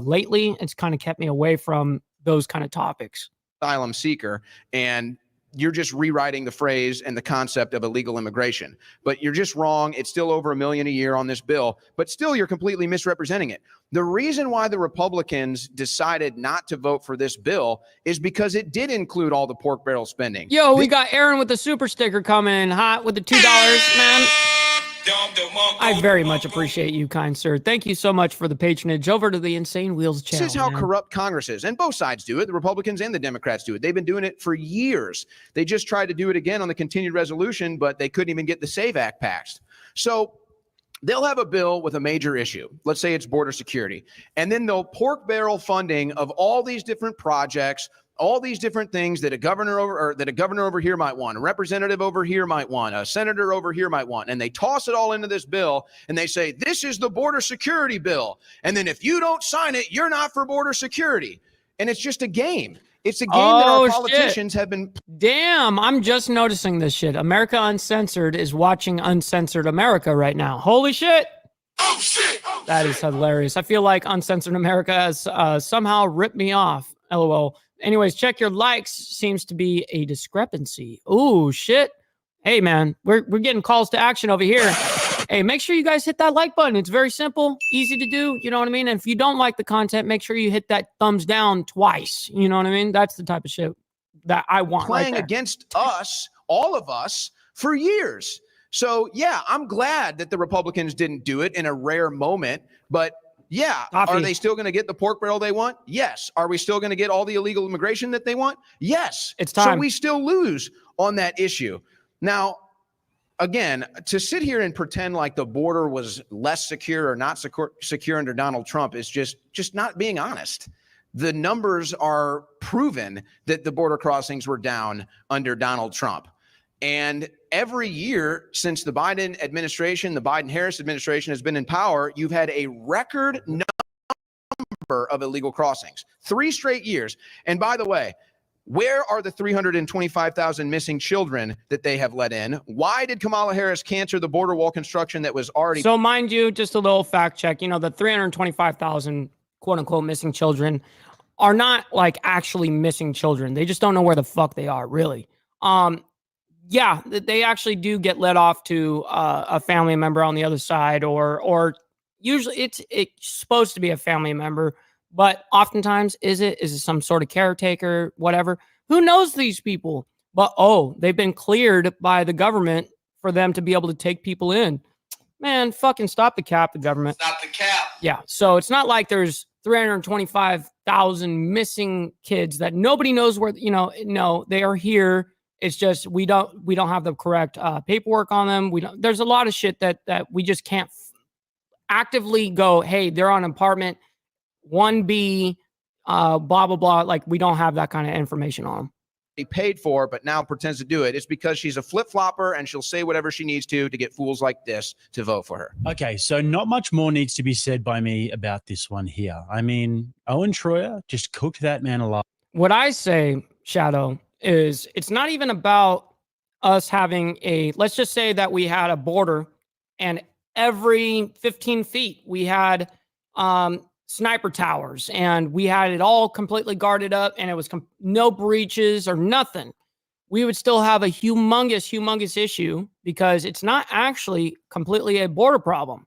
lately. It's kind of kept me away from those kind of topics. Asylum seeker, and you're just rewriting the phrase and the concept of illegal immigration. But you're just wrong. It's still over 1 million a year on this bill, but still you're completely misrepresenting it. The reason why the Republicans decided not to vote for this bill is because it did include all the pork barrel spending. Yo, we got Aaron with the super sticker coming in hot with the $2, man. I very much appreciate you, kind sir. Thank you so much for the patronage. Over to the Insane Wheels channel. This is how man. corrupt Congress is. And both sides do it. The Republicans and the Democrats do it. They've been doing it for years. They just tried to do it again on the continued resolution, but they couldn't even get the SAVE Act passed. So they'll have a bill with a major issue. Let's say it's border security. And then they'll pork barrel funding of all these different projects, all these different things that a governor over here might want, a representative over here might want, a senator over here might want, and they toss it all into this bill and they say, this is the border security bill. And then if you don't sign it, you're not for border security. And it's just a game. It's a game that our politicians have been. Damn, I'm just noticing this shit. America Uncensored is watching Uncensored America right now. Holy shit. Oh shit. Oh, that is hilarious. I feel like Uncensored America has somehow ripped me off. LOL. Anyways, check your likes. Seems to be a discrepancy. Ooh, shit. Hey, man, we're getting calls to action over here. Hey, make sure you guys hit that like button. It's very simple, easy to do. You know what I mean? And if you don't like the content, make sure you hit that thumbs down twice. You know what I mean? That's the type of shit that I want. Playing against us, all of us, for years. So, yeah, I'm glad that the Republicans didn't do it in a rare moment, but yeah. Are they still going to get the pork barrel they want? Yes. Are we still going to get all the illegal immigration that they want? Yes. It's time. So we still lose on that issue. Now, again, to sit here and pretend like the border was less secure or not secure under Donald Trump is just not being honest. The numbers are proven that the border crossings were down under Donald Trump. And every year since the Biden administration, the Biden-Harris administration has been in power, you've had a record number of illegal crossings. 3 straight years. And by the way, where are the 325,000 missing children that they have let in? Why did Kamala Harris cancel the border wall construction that was already... So mind you, just a little fact check, you know, the 325,000 quote unquote missing children are not like actually missing children. They just don't know where the fuck they are, really. Yeah, they actually do get let off to a family member on the other side, or usually it's supposed to be a family member, but oftentimes is it some sort of caretaker, whatever? Who knows these people? But they've been cleared by the government for them to be able to take people in. Man, fucking stop the cap, the government. Stop the cap. Yeah, so it's not like there's 325,000 missing kids that nobody knows where. No, they are here. It's just we don't have the correct paperwork on them. There's a lot of shit that we just can't actively go, hey, they're on apartment 1B, blah, blah, blah. Like, we don't have that kind of information on them. He paid for, but now pretends to do it. It's because she's a flip-flopper and she'll say whatever she needs to get fools like this to vote for her. Okay, so not much more needs to be said by me about this one here. I mean, Owen Schroyer just cooked that man alive. What I say, Shadow, is it's not even about us having let's just say that we had a border and every 15 feet we had sniper towers and we had it all completely guarded up and it was no breaches or nothing. We would still have a humongous issue because it's not actually completely a border problem.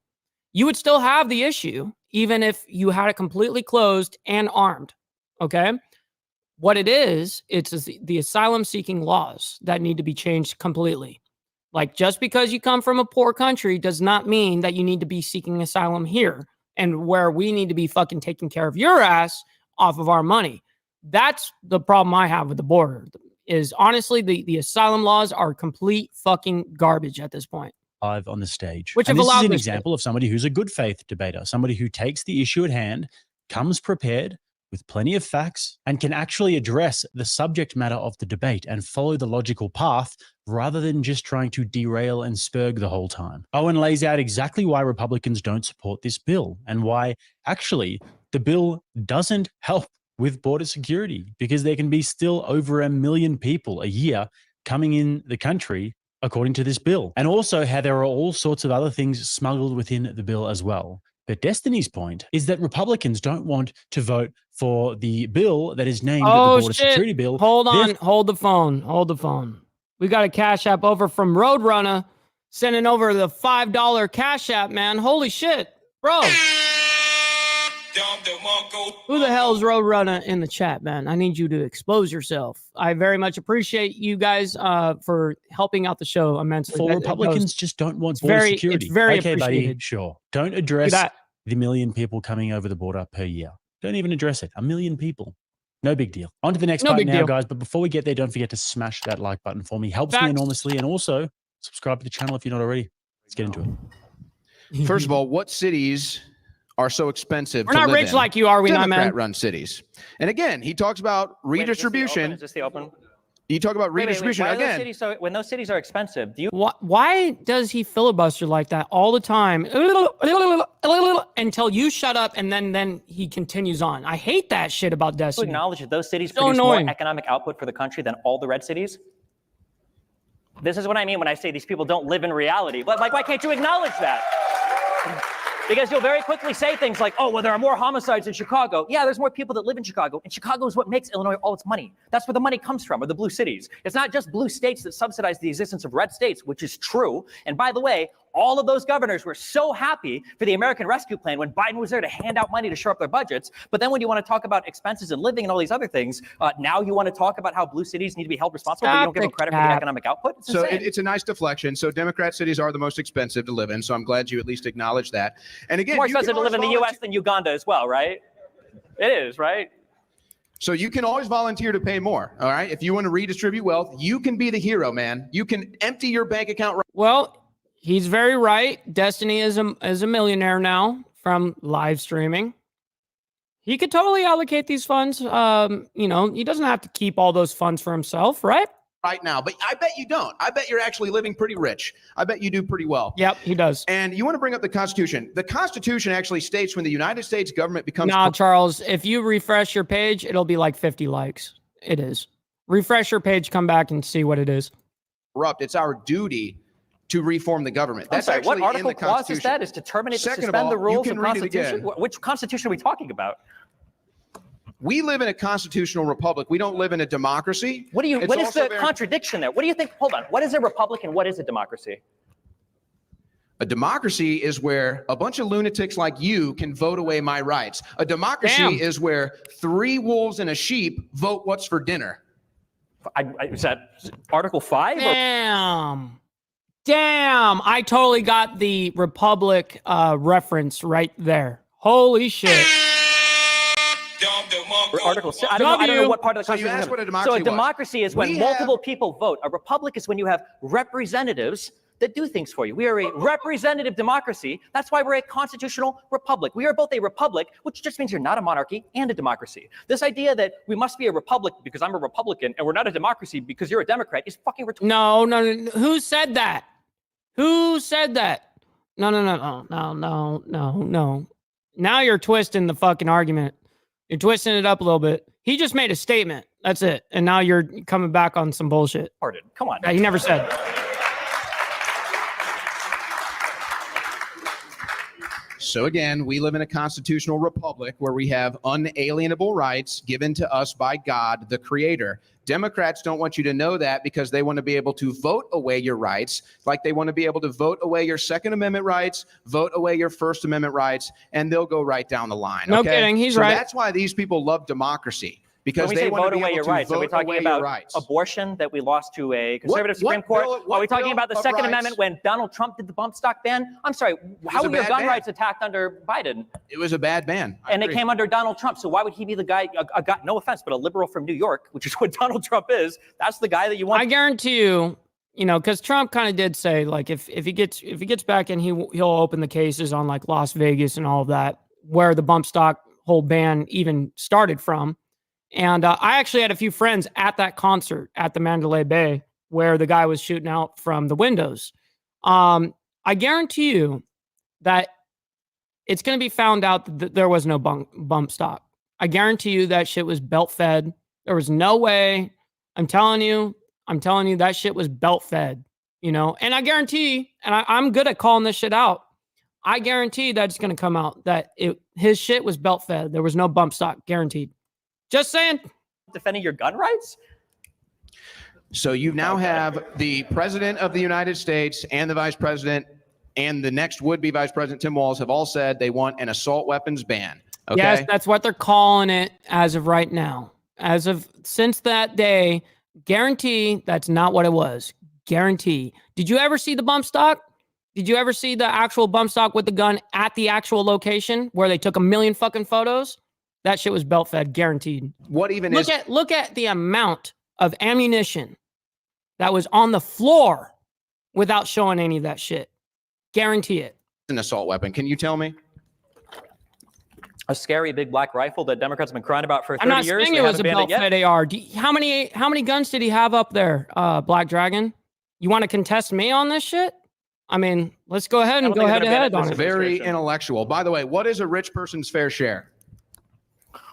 You would still have the issue even if you had it completely closed and armed. Okay. What it is, it's the asylum-seeking laws that need to be changed completely. Like, just because you come from a poor country does not mean that you need to be seeking asylum here and where we need to be fucking taking care of your ass off of our money. That's the problem I have with the border, is honestly, the asylum laws are complete fucking garbage at this point. Live on the stage. Which and have this allowed is an this example of somebody who's a good faith debater, somebody who takes the issue at hand, comes prepared, with plenty of facts, and can actually address the subject matter of the debate and follow the logical path rather than just trying to derail and spurg the whole time. Owen lays out exactly why Republicans don't support this bill and why actually the bill doesn't help with border security, because there can be still over 1 million people a year coming in the country according to this bill. And also how there are all sorts of other things smuggled within the bill as well. But Destiny's point is that Republicans don't want to vote for the bill that is named the border security bill. Hold on. Hold the phone. We got a Cash App over from Roadrunner sending over the $5 Cash App, man. Holy shit, bro. Who the hell is Roadrunner in the chat, man? I need you to expose yourself. I very much appreciate you guys for helping out the show immensely. For Republicans just don't want border security. It's very okay, appreciated. buddy, sure. Don't address the million people coming over the border per year. Don't even address it. 1 million people. No big deal. On to the next part now, guys. But before we get there, don't forget to smash that like button for me. Helps me enormously. And also, subscribe to the channel if you're not already. Let's get into it. First of all, what cities are so expensive? We're not rich like you, are we, not, man? Democrat-run cities. And again, he talks about redistribution. Is this the open? You talk about redistribution Why again. when those cities are expensive, do you? Why does he filibuster like that all the time until you shut up and then he continues on? I hate that shit about Destiny. To acknowledge that those cities produce more economic output for the country than all the red cities. This is what I mean when I say these people don't live in reality. But like, why can't you acknowledge that? Because you'll very quickly say things like, oh, well, there are more homicides in Chicago. Yeah, there's more people that live in Chicago. And Chicago is what makes Illinois all its money. That's where the money comes from, or the blue cities. It's not just blue states that subsidize the existence of red states, which is true. And by the way, all of those governors were so happy for the American Rescue Plan when Biden was there to hand out money to shore up their budgets. But then when you want to talk about expenses and living and all these other things, now you want to talk about how blue cities need to be held responsible, but you don't give them credit for the economic output. It's a nice deflection. So Democrat cities are the most expensive to live in. So I'm glad you at least acknowledge that. And again, more expensive to live in the U.S. than Uganda as well, right? It is, right? So you can always volunteer to pay more, all right? If you want to redistribute wealth, you can be the hero, man. You can empty your bank account. Well, he's very right. Destiny is a millionaire now from live streaming. He could totally allocate these funds. You know, he doesn't have to keep all those funds for himself, right? Right now, but I bet you don't. I bet you're actually living pretty rich. I bet you do pretty well. Yep, he does. And you want to bring up the Constitution. The Constitution actually states when the United States government becomes... Nah, Charles, if you refresh your page, it'll be like 50 likes. It is. Refresh your page, come back and see what it is. Corrupt. It's our duty to reform the government. That's right. What article clause is that? Is to terminate, to suspend the rules of Constitution? Which Constitution are we talking about? We live in a constitutional republic. We don't live in a democracy. What is the contradiction there? What do you think? Hold on. What is a republic and what is a democracy? A democracy is where a bunch of lunatics like you can vote away my rights. A democracy is where 3 wolves and a sheep vote what's for dinner. Is that Article 5? Damn. I totally got the republic reference right there. Holy shit. Article 6. I don't know what part of the Constitution. So you asked what a democracy So a democracy is when multiple people vote. A republic is when you have representatives that do things for you. We are a representative democracy. That's why we're a constitutional republic. We are both a republic, which just means you're not a monarchy and a democracy. This idea that we must be a republic because I'm a Republican and we're not a democracy because you're a Democrat is fucking rhetorical. No. Who said that? Who said that? No. Now you're twisting the fucking argument. You're twisting it up a little bit. He just made a statement. That's it. And now you're coming back on some bullshit. Come on. He never said. So again, we live in a constitutional republic where we have unalienable rights given to us by God, the Creator. Democrats don't want you to know that because they want to be able to vote away your rights, like they want to be able to vote away your Second Amendment rights, vote away your First Amendment rights, and they'll go right down the line. No kidding, he's right. That's why these people love democracy. Because when we they say want vote to be away able your to rights, are we vote talking away about your rights. abortion that we lost to a conservative Supreme Court? Are we talking about the Second Amendment when Donald Trump did the bump stock ban? I'm sorry, how were your gun rights attacked under Biden? It was a bad ban. And it came under Donald Trump. So why would he be the guy, no offense, but a liberal from New York, which is what Donald Trump is, that's the guy that you want? I guarantee you, because Trump kind of did say, like, if he gets back in, he'll open the cases on like Las Vegas and all of that, where the bump stock whole ban even started from. And I actually had a few friends at that concert at the Mandalay Bay where the guy was shooting out from the windows. I guarantee you that it's going to be found out that there was no bump stock. I guarantee you that shit was belt fed. There was no way. I'm telling you that shit was belt fed, and I guarantee, and I'm good at calling this shit out. I guarantee that it's going to come out that his shit was belt fed. There was no bump stock, guaranteed. Just saying. Defending your gun rights? So you now have the president of the United States and the vice president and the next would-be vice president, Tim Walz, have all said they want an assault weapons ban. Okay? Yes, that's what they're calling it as of right now. Since that day, guarantee that's not what it was. Guarantee. Did you ever see the bump stock? Did you ever see the actual bump stock with the gun at the actual location where they took 1 million fucking photos? That shit was belt fed, guaranteed. What even look at the amount of ammunition that was on the floor without showing any of that shit. Guarantee it. An assault weapon. Can you tell me? A scary big black rifle that Democrats have been crying about for 30 I'm not years. saying it was a belt-fed AR. How many guns did he have up there, Black Dragon? You want to contest me on this shit? I mean, let's go ahead and go head-to-head on it. Very intellectual. By the way, what is a rich person's fair share?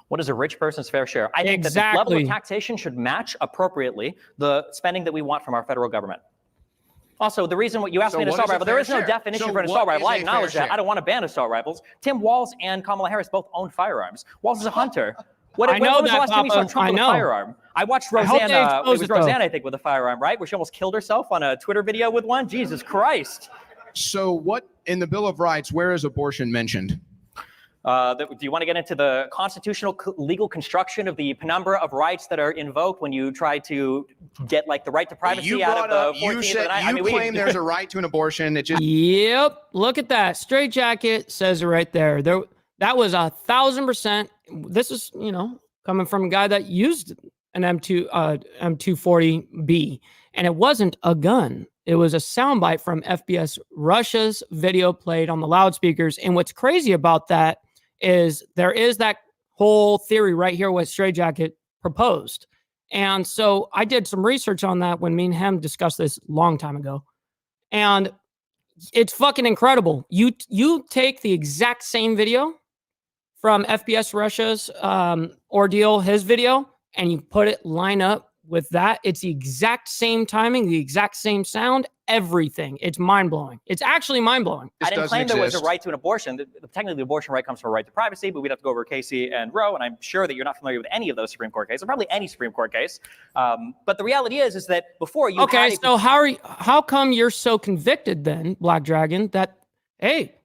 What is a rich person's fair share? I think that the level of taxation should match appropriately the spending that we want from our federal government. Also, the reason what you asked me an assault rifle, there is no definition for an assault rifle. I acknowledge that. I don't want to ban assault rifles. Tim Walz and Kamala Harris both own firearms. Walz is a hunter. When was the last time we saw Trump with a firearm? I watched Rosanna. It was Rosanna, I think, with a firearm, right? Where she almost killed herself on a Twitter video with one. Jesus Christ. So what in the Bill of Rights, where is abortion mentioned? Do you want to get into the constitutional legal construction of the penumbra of rights that are invoked when you try to get like the right to privacy out of the 14th? You claim there's a right to an abortion. Yep. Look at that. Straight Jacket says it right there. That was 1,000%. This is, coming from a guy that used an M240B, and it wasn't a gun. It was a soundbite from FBS Russia's video played on the loudspeakers. And what's crazy about that is there is that whole theory right here what Stray Jacket proposed. And so I did some research on that when me and him discussed this a long time ago. And it's fucking incredible. You take the exact same video from FBS Russia's ordeal, his video, and you put it line up with that. It's the exact same timing, the exact same sound, everything. It's mind-blowing. It's actually mind-blowing. I didn't claim there was a right to an abortion. Technically, the abortion right comes from a right to privacy, but we'd have to go over Casey and Roe, and I'm sure that you're not familiar with any of those Supreme Court cases, or probably any Supreme Court case. But the reality is that before you... Okay, so how come you're so convicted then, Black Dragon, that, hey,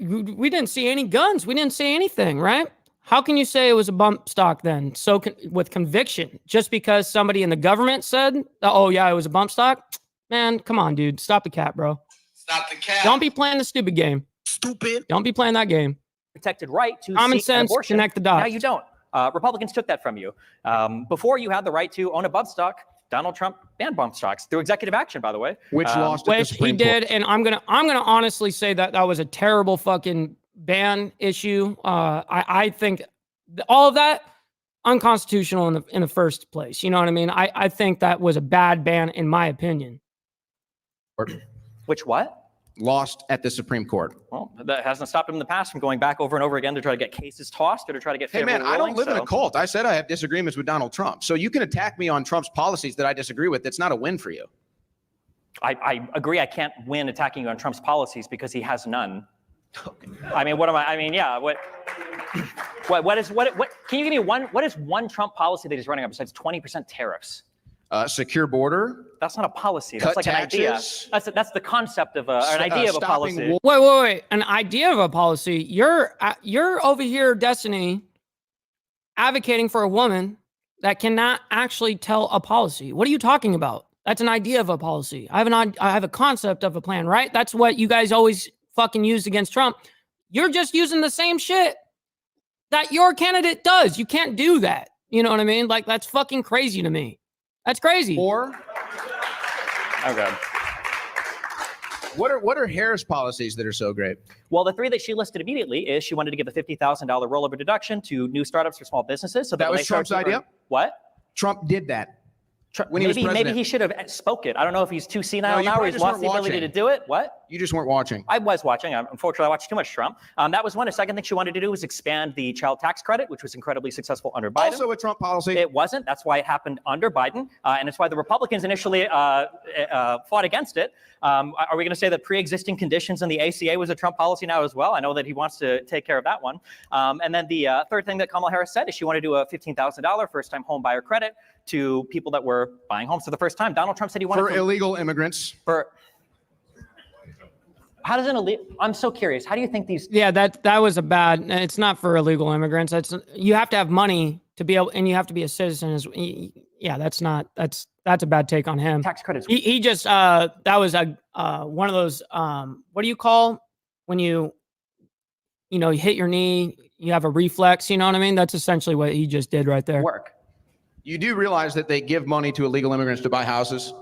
we didn't see any guns. We didn't see anything, right? How can you say it was a bump stock then? So with conviction, just because somebody in the government said, oh yeah, it was a bump stock? Man, come on, dude. Stop the cap, bro. Stop the cap. Don't be playing the stupid game. Stupid. Don't be playing that game. Protected right to common seek sense, an abortion. connect the dots. Now you don't. Republicans took that from you. Before you had the right to own a bump stock, Donald Trump banned bump stocks through executive action, by the way. Which lost at the Supreme Court. He did, Court. and I'm gonna honestly say that was a terrible fucking ban issue. I think all of that unconstitutional in the first place. You know what I mean? I think that was a bad ban in my opinion. Which what? Lost at the Supreme Court. Well, that hasn't stopped him in the past from going back over and over again to try to get cases tossed or to try to get Hey man, favorable I don't rulings, live in a cult. I said I have disagreements with Donald Trump. So you can attack me on Trump's policies that I disagree with. That's not a win for you. I agree. I can't win attacking you on Trump's policies because he has none. I mean, what am I mean, yeah, what can you give me what is one Trump policy that he's running on besides 20% tariffs? Secure border. That's not a policy. Cut That's like taxes. an idea. That's the concept of an idea of a policy. Wait. An idea of a policy. You're over here, Destiny, advocating for a woman that cannot actually tell a policy. What are you talking about? That's an idea of a policy. I have a concept of a plan, right? That's what you guys always fucking used against Trump. You're just using the same shit that your candidate does. You can't do that. You know what I mean? Like, that's fucking crazy to me. That's crazy. Or okay. What are Harris policies that are so great? Well, the three that she listed immediately is she wanted to give a $50,000 rollover deduction to new startups for small businesses. So that was Trump's idea? What? Trump did that. When maybe he should have spoke it. I don't know if he's too senile now or he's lost the ability to do it. What? You just weren't watching. I was watching. Unfortunately, I watched too much Trump. That was one. The second thing she wanted to do was expand the child tax credit, which was incredibly successful under Biden. Also a Trump policy. It wasn't. That's why it happened under Biden. And it's why the Republicans initially fought against it. Are we going to say that pre-existing conditions in the ACA was a Trump policy now as well? I know that he wants to take care of that one. And then the third thing that Kamala Harris said is she wanted to do a $15,000 first-time home buyer credit to people that were buying homes for the first time. Donald Trump said he wanted for illegal immigrants. How does an illegal? I'm so curious. How do you think these? Yeah, that was a bad. It's not for illegal immigrants. That's you have to have money to be able, and you have to be a citizen. Yeah, that's a bad take on him. Tax credits. He just that was a one of those what do you call when you hit your knee, you have a reflex. You know what I mean? That's essentially what he just did right there. Work. You do realize that they give money to illegal immigrants to buy houses?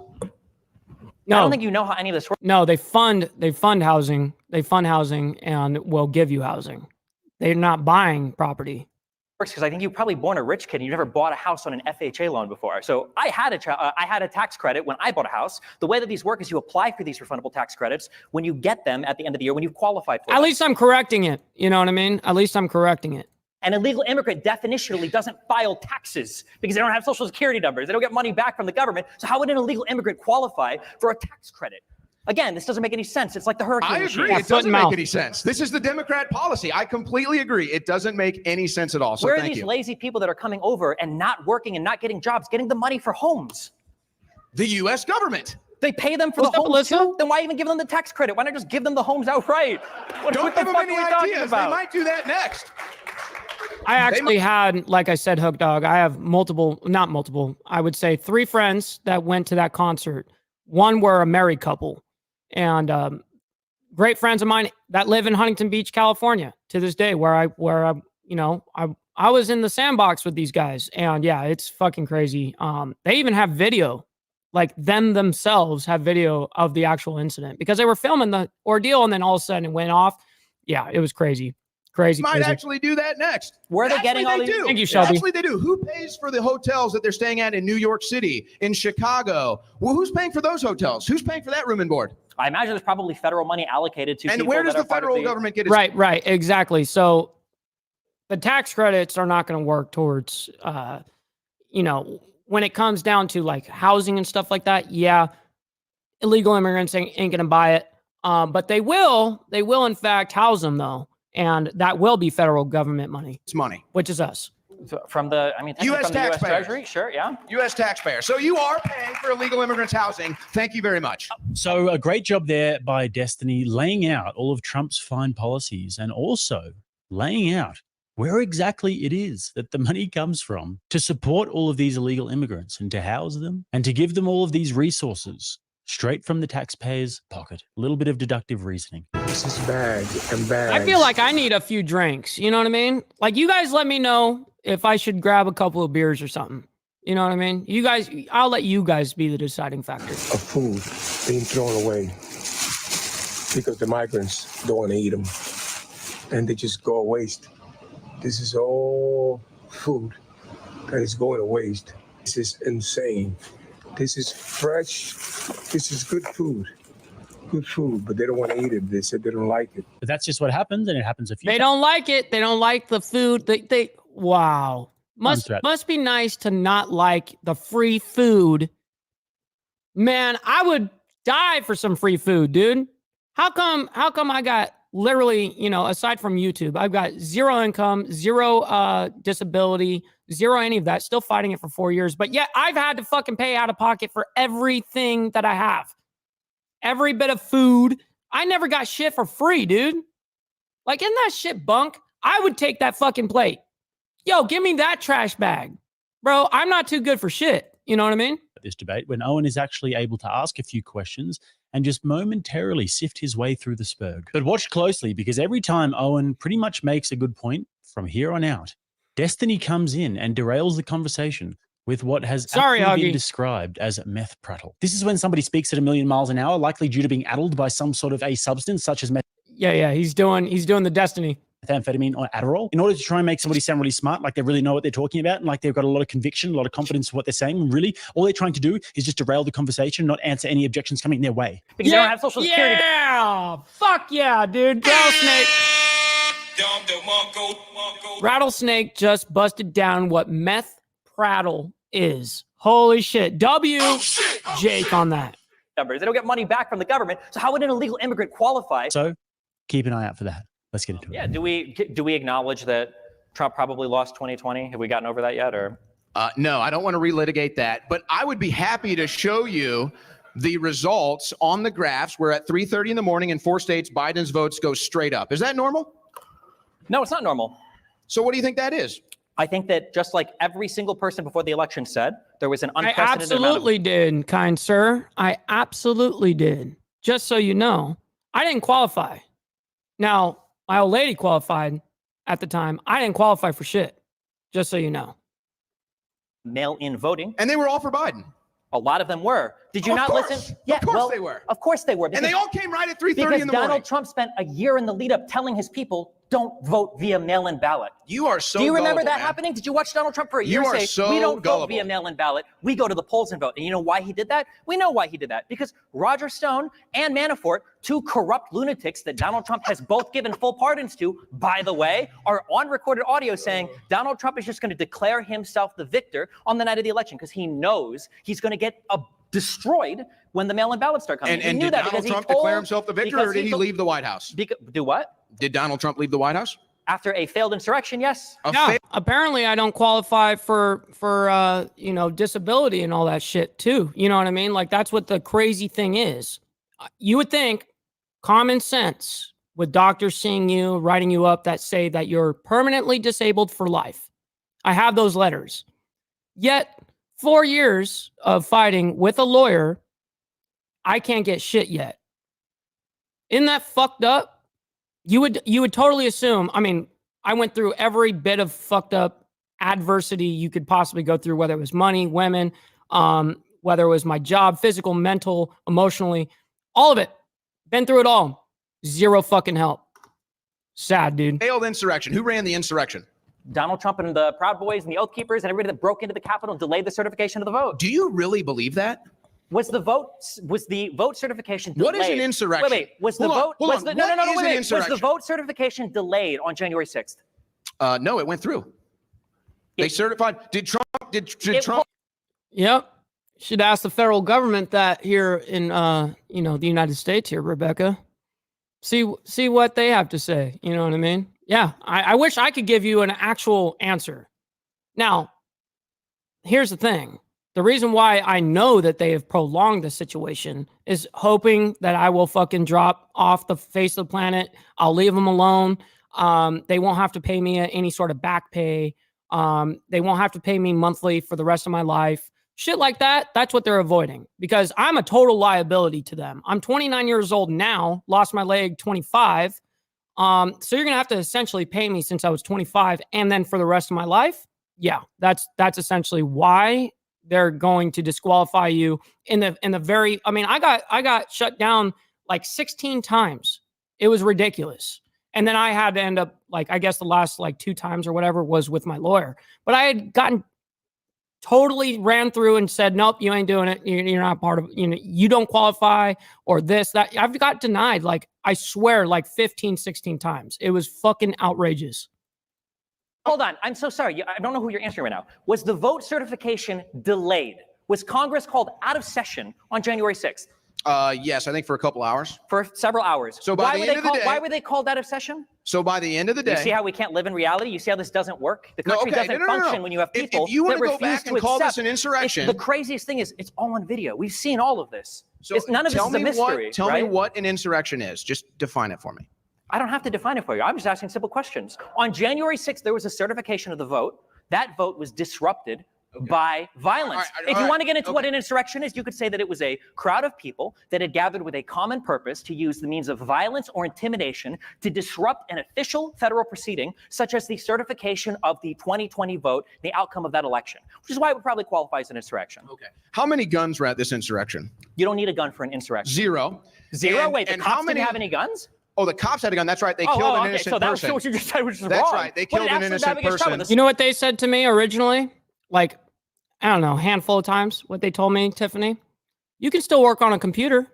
No, I don't think you know how any of this works. No, they fund housing. They fund housing and will give you housing. They're not buying property. Because I think you were probably born a rich kid and you never bought a house on an FHA loan before. So I had a tax credit when I bought a house. The way that these work is you apply for these refundable tax credits when you get them at the end of the year when you've qualified for them. At least I'm correcting it. You know what I mean? At least I'm correcting it. An illegal immigrant definitionally doesn't file taxes because they don't have social security numbers. They don't get money back from the government. So how would an illegal immigrant qualify for a tax credit? Again, this doesn't make any sense. It's like the hurricane. I agree. It doesn't make any sense. This is the Democrat policy. I completely agree. It doesn't make any sense at all. So where are these lazy people that are coming over and not working and not getting jobs, getting the money for homes? The U.S. government. They pay them for the homes too? Then why even give them the tax credit? Why not just give them the homes outright? Don't give them any ideas. They might do that next. I actually had, like I said, Hook Dog, I have not multiple, I would say 3 friends that went to that concert. One were a married couple and great friends of mine that live in Huntington Beach, California to this day where I was in the sandbox with these guys and yeah, it's fucking crazy. They even have video, like them themselves have video of the actual incident because they were filming the ordeal and then all of a sudden it went off. Yeah, it was crazy. Crazy. Might actually do that next. Where are they getting all these? Thank you, Shelby. Actually, they do. Who pays for the hotels that they're staying at in New York City, in Chicago? Well, who's paying for those hotels? Who's paying for that room and board? I imagine there's probably federal money allocated to. And people where does that the federal government get its Right, exactly. So the tax credits are not going to work towards, when it comes down to like housing and stuff like that. Yeah, illegal immigrants ain't going to buy it, but they will in fact house them though. And that will be federal government money. It's money. Which is us. From the, U.S. from the U.S. taxpayers. Treasury? Sure, yeah. U.S. taxpayer. So you are paying for illegal immigrants' housing. Thank you very much. So a great job there by Destiny laying out all of Trump's fine policies and also laying out where exactly it is that the money comes from to support all of these illegal immigrants and to house them and to give them all of these resources straight from the taxpayer's pocket. A little bit of deductive reasoning. This is bags and bags. I feel like I need a few drinks. You know what I mean? Like you guys let me know if I should grab a couple of beers or something. You know what I mean? You guys, I'll let you guys be the deciding factor. Of food being thrown away because the migrants don't want to eat them and they just go to waste. This is all food that is going to waste. This is insane. This is fresh. This is good food. Good food, but they don't want to eat it. They said they don't like it. But that's just what happens, and it happens a few They don't like it. They don't like the food. Wow. Must be nice to not like the free food. Man, I would die for some free food, dude. How come I got literally, aside from YouTube, I've got zero income, zero disability, zero any of that, still fighting it for 4 years. But yet I've had to fucking pay out of pocket for everything that I have. Every bit of food. I never got shit for free, dude. Like, isn't that shit bunk? I would take that fucking plate. Yo, give me that trash bag. Bro, I'm not too good for shit. You know what I mean? This debate when Owen is actually able to ask a few questions and just momentarily sift his way through the spurg. But watch closely because every time Owen pretty much makes a good point from here on out, Destiny comes in and derails the conversation with what has actually been described as meth prattle. This is when somebody speaks at 1,000,000 miles an hour, likely due to being addled by some sort of a substance such as meth. Yeah, he's doing the Destiny. Methamphetamine or Adderall in order to try and make somebody sound really smart, like they really know what they're talking about and like they've got a lot of conviction, a lot of confidence in what they're saying. Really, all they're trying to do is just derail the conversation, not answer any objections coming their way. Because they don't have social security. Yeah, fuck yeah, dude. Rattlesnake. Rattlesnake just busted down what meth prattle is. Holy shit. Jake on that. Numbers. They don't get money back from the government. So how would an illegal immigrant qualify? So keep an eye out for that. Let's get into it. Yeah. Do we acknowledge that Trump probably lost 2020? Have we gotten over that yet? Or no, I don't want to relitigate that, but I would be happy to show you the results on the graphs where at 3:30 in the morning in 4 states, Biden's votes go straight up. Is that normal? No, it's not normal. So what do you think that is? I think that just like every single person before the election said, there was an I unprecedented absolutely did, kind sir. I absolutely did. Just so you know, I didn't qualify. Now, my old lady qualified at the time. I didn't qualify for shit. Just so you know. Mail-in voting. And they were all for Biden. A lot of them were. Did you not listen? Yeah, of course they were. Of course they were. And they all came right at 3:30 in the morning. Because Donald Trump spent a year in the lead up telling his people, don't vote via mail-in ballot. You are so Do you remember gullible, that man. happening? Did you watch Donald Trump for a You year are say, so we don't gullible. vote via mail-in ballot, we go to the polls and vote? And you know why he did that? We know why he did that. Because Roger Stone and Manafort, two corrupt lunatics that Donald Trump has both given full pardons to, by the way, are on recorded audio saying Donald Trump is just going to declare himself the victor on the night of the election because he knows he's going to get destroyed when the mail-in ballots start coming. And he knew did that Donald because Trump he told, declare himself the victor, or did he leave the White House? Do what? Did Donald Trump leave the White House? After a failed insurrection, yes. Yeah, apparently I don't qualify for disability and all that shit too. You know what I mean? Like that's what the crazy thing is. You would think common sense with doctors seeing you, writing you up that say that you're permanently disabled for life. I have those letters. Yet 4 years of fighting with a lawyer, I can't get shit yet. Isn't that fucked up? You would totally assume, I mean, I went through every bit of fucked up adversity you could possibly go through, whether it was money, women, whether it was my job, physical, mental, emotionally, all of it. Been through it all. Zero fucking help. Sad, dude. Failed insurrection. Who ran the insurrection? Donald Trump and the Proud Boys and the Oath Keepers and everybody that broke into the Capitol and delayed the certification of the vote. Do you really believe that? Was the vote certification delayed? What is an insurrection? Wait. Was the Hold vote? on. Was the vote certification delayed on January 6th? No, it went through. They certified. Did Trump? Yep. Should ask the federal government that here in the United States here, Rebecca. See what they have to say. You know what I mean? Yeah. I wish I could give you an actual answer. Now, here's the thing. The reason why I know that they have prolonged the situation is hoping that I will fucking drop off the face of the planet. I'll leave them alone. They won't have to pay me any sort of back pay. They won't have to pay me monthly for the rest of my life. Shit like that. That's what they're avoiding because I'm a total liability to them. I'm 29 years old now, lost my leg 25. So you're going to have to essentially pay me since I was 25 and then for the rest of my life. Yeah, that's essentially why they're going to disqualify you in the very, I mean, I got shut down like 16 times. It was ridiculous. And then I had to end up like, I guess the last like 2 times or whatever was with my lawyer, but I had gotten totally ran through and said, nope, you ain't doing it. You're not part of, you don't qualify or this, that. I've got denied. Like, I swear like 15, 16 times. It was fucking outrageous. Hold on. I'm so sorry. I don't know who you're answering right now. Was the vote certification delayed? Was Congress called out of session on January 6th? Yes, I think for a couple hours. For several hours. So by the end of the day, why were they called out of session? So by the end of the day, you see how we can't live in reality? You see how this doesn't work? The country doesn't function when you have people if you want that to go refuse back and call this an insurrection. The craziest thing is it's all on video. We've seen all of this. So none of this is a mystery. Tell me what an insurrection is. Just define it for me. I don't have to define it for you. I'm just asking simple questions. On January 6th, there was a certification of the vote. That vote was disrupted by violence. If you want to get into what an insurrection is, you could say that it was a crowd of people that had gathered with a common purpose to use the means of violence or intimidation to disrupt an official federal proceeding, such as the certification of the 2020 vote, the outcome of that election, which is why it would probably qualify as an insurrection. Okay. How many guns were at this insurrection? You don't need a gun for an insurrection. Zero. Wait, the cops didn't have any guns? Oh, the cops had a gun. That's right. They killed an innocent so person. That's what you just said, which is That's wrong. right. They killed an innocent person. You know what they said to me originally? Like, I don't know, a handful of times. What they told me, Tiffany, you can still work on a computer.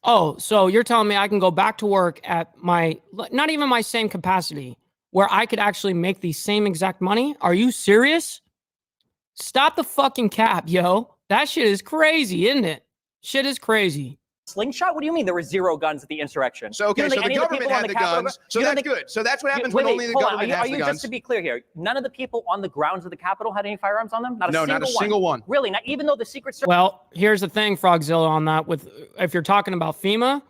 Oh, so you're telling me I can go back to work at my, not even my same capacity, where I could actually make the same exact money? Are you serious? Stop the fucking cap, yo. That shit is crazy, isn't it? Shit is crazy. slingshot? What do you mean there were 0 guns at the insurrection? So, okay, You don't so think the any of government people on had the Capitol- guns. So you don't that's think- good. So that's what happens Wait, when only the hold on. government has the Just guns. to be clear here, none of the people on the grounds of the Capitol had any firearms on them? No, not a single one. Really? Not even though the Secret Service... Well, here's the thing, Frogzilla, on that. With if you're talking about FEMA,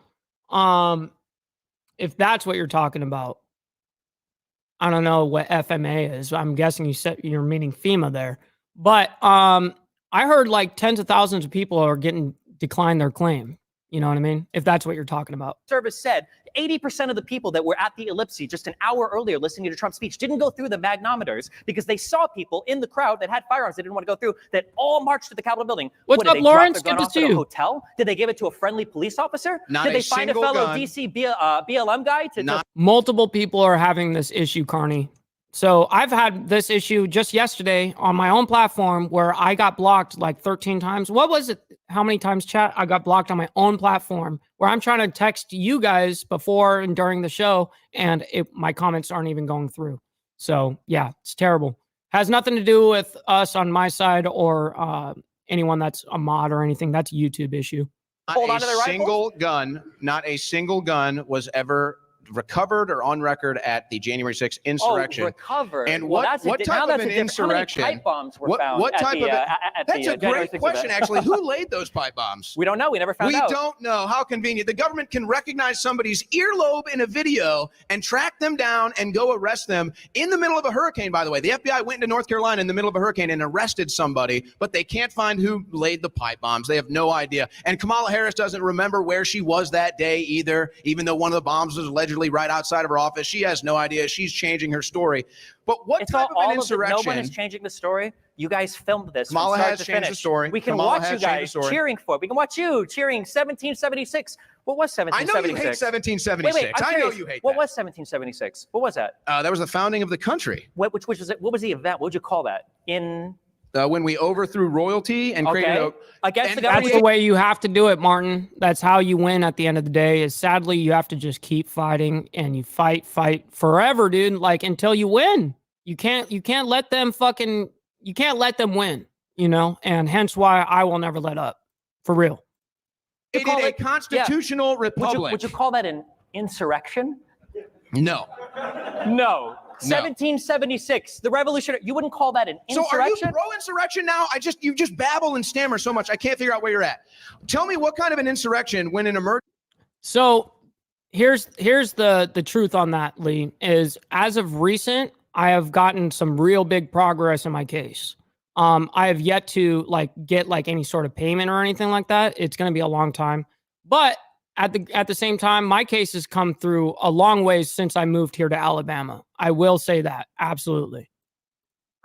if that's what you're talking about, I don't know what FMA is. I'm guessing you said you're meaning FEMA there. But I heard like tens of thousands of people are getting declined their claim. You know what I mean? If that's what you're talking about. Service said 80% of the people that were at the Ellipse just an hour earlier listening to Trump's speech didn't go through the magnometers because they saw people in the crowd that had firearms they didn't want to go through that all marched to the Capitol building. What's What, up, did they drop Lawrence? their gun Good to off see at a you. hotel? Did they give it to a friendly police officer? Not Did a they find a single fellow gun. DC BLM guy to Multiple people are having this issue, Carney. So I've had this issue just yesterday on my own platform where I got blocked like 13 times. What was it? How many times, chat? I got blocked on my own platform where I'm trying to text you guys before and during the show, and my comments aren't even going through. So yeah, it's terrible. Has nothing to do with us on my side or anyone that's a mod or anything. That's a YouTube issue. Not a single gun was ever recovered or on record at the January 6th insurrection. Oh, recovered. And Well, what type of an insurrection? How many pipe bombs were found What at type the, of at That's the, a January great 6th question, event? actually. Who laid those pipe bombs? We don't know. We never found out. We don't know. How convenient. The government can recognize somebody's earlobe in a video and track them down and go arrest them in the middle of a hurricane, by the way. The FBI went into North Carolina in the middle of a hurricane and arrested somebody, but they can't find who laid the pipe bombs. They have no idea. And Kamala Harris doesn't remember where she was that day either, even though one of the bombs was allegedly right outside of her office. She has no idea. She's changing her story. But what type of an insurrection? No one is changing the story. You guys filmed this. from Kamala start has to changed the finish. story. We can Kamala watch has you changed the guys story. cheering for it. We can watch you cheering 1776. What was 1776? I know you hate 1776. Wait, I'm I know curious. you hate What that. was 1776? What was that? That was the founding of the country. Which was it? What was the event? What would you call that? When we overthrew royalty and created against the That's government. the way you have to do it, Martin. That's how you win at the end of the day. Is sadly you have to just keep fighting and you fight forever, dude. Like until you win. You can't let them win, you know, and hence why I will never let up. For real. It is a constitutional republic. Would you call that an insurrection? No. No. 1776, the revolution. You wouldn't call that an insurrection? So are you pro-insurrection now? You just babble and stammer so much. I can't figure out where you're at. Tell me what kind of an insurrection when an emergency. So here's the truth on that, Lee, is as of recent, I have gotten some real big progress in my case. I have yet to get any sort of payment or anything like that. It's going to be a long time, but at the same time, my case has come through a long ways since I moved here to Alabama. I will say that absolutely.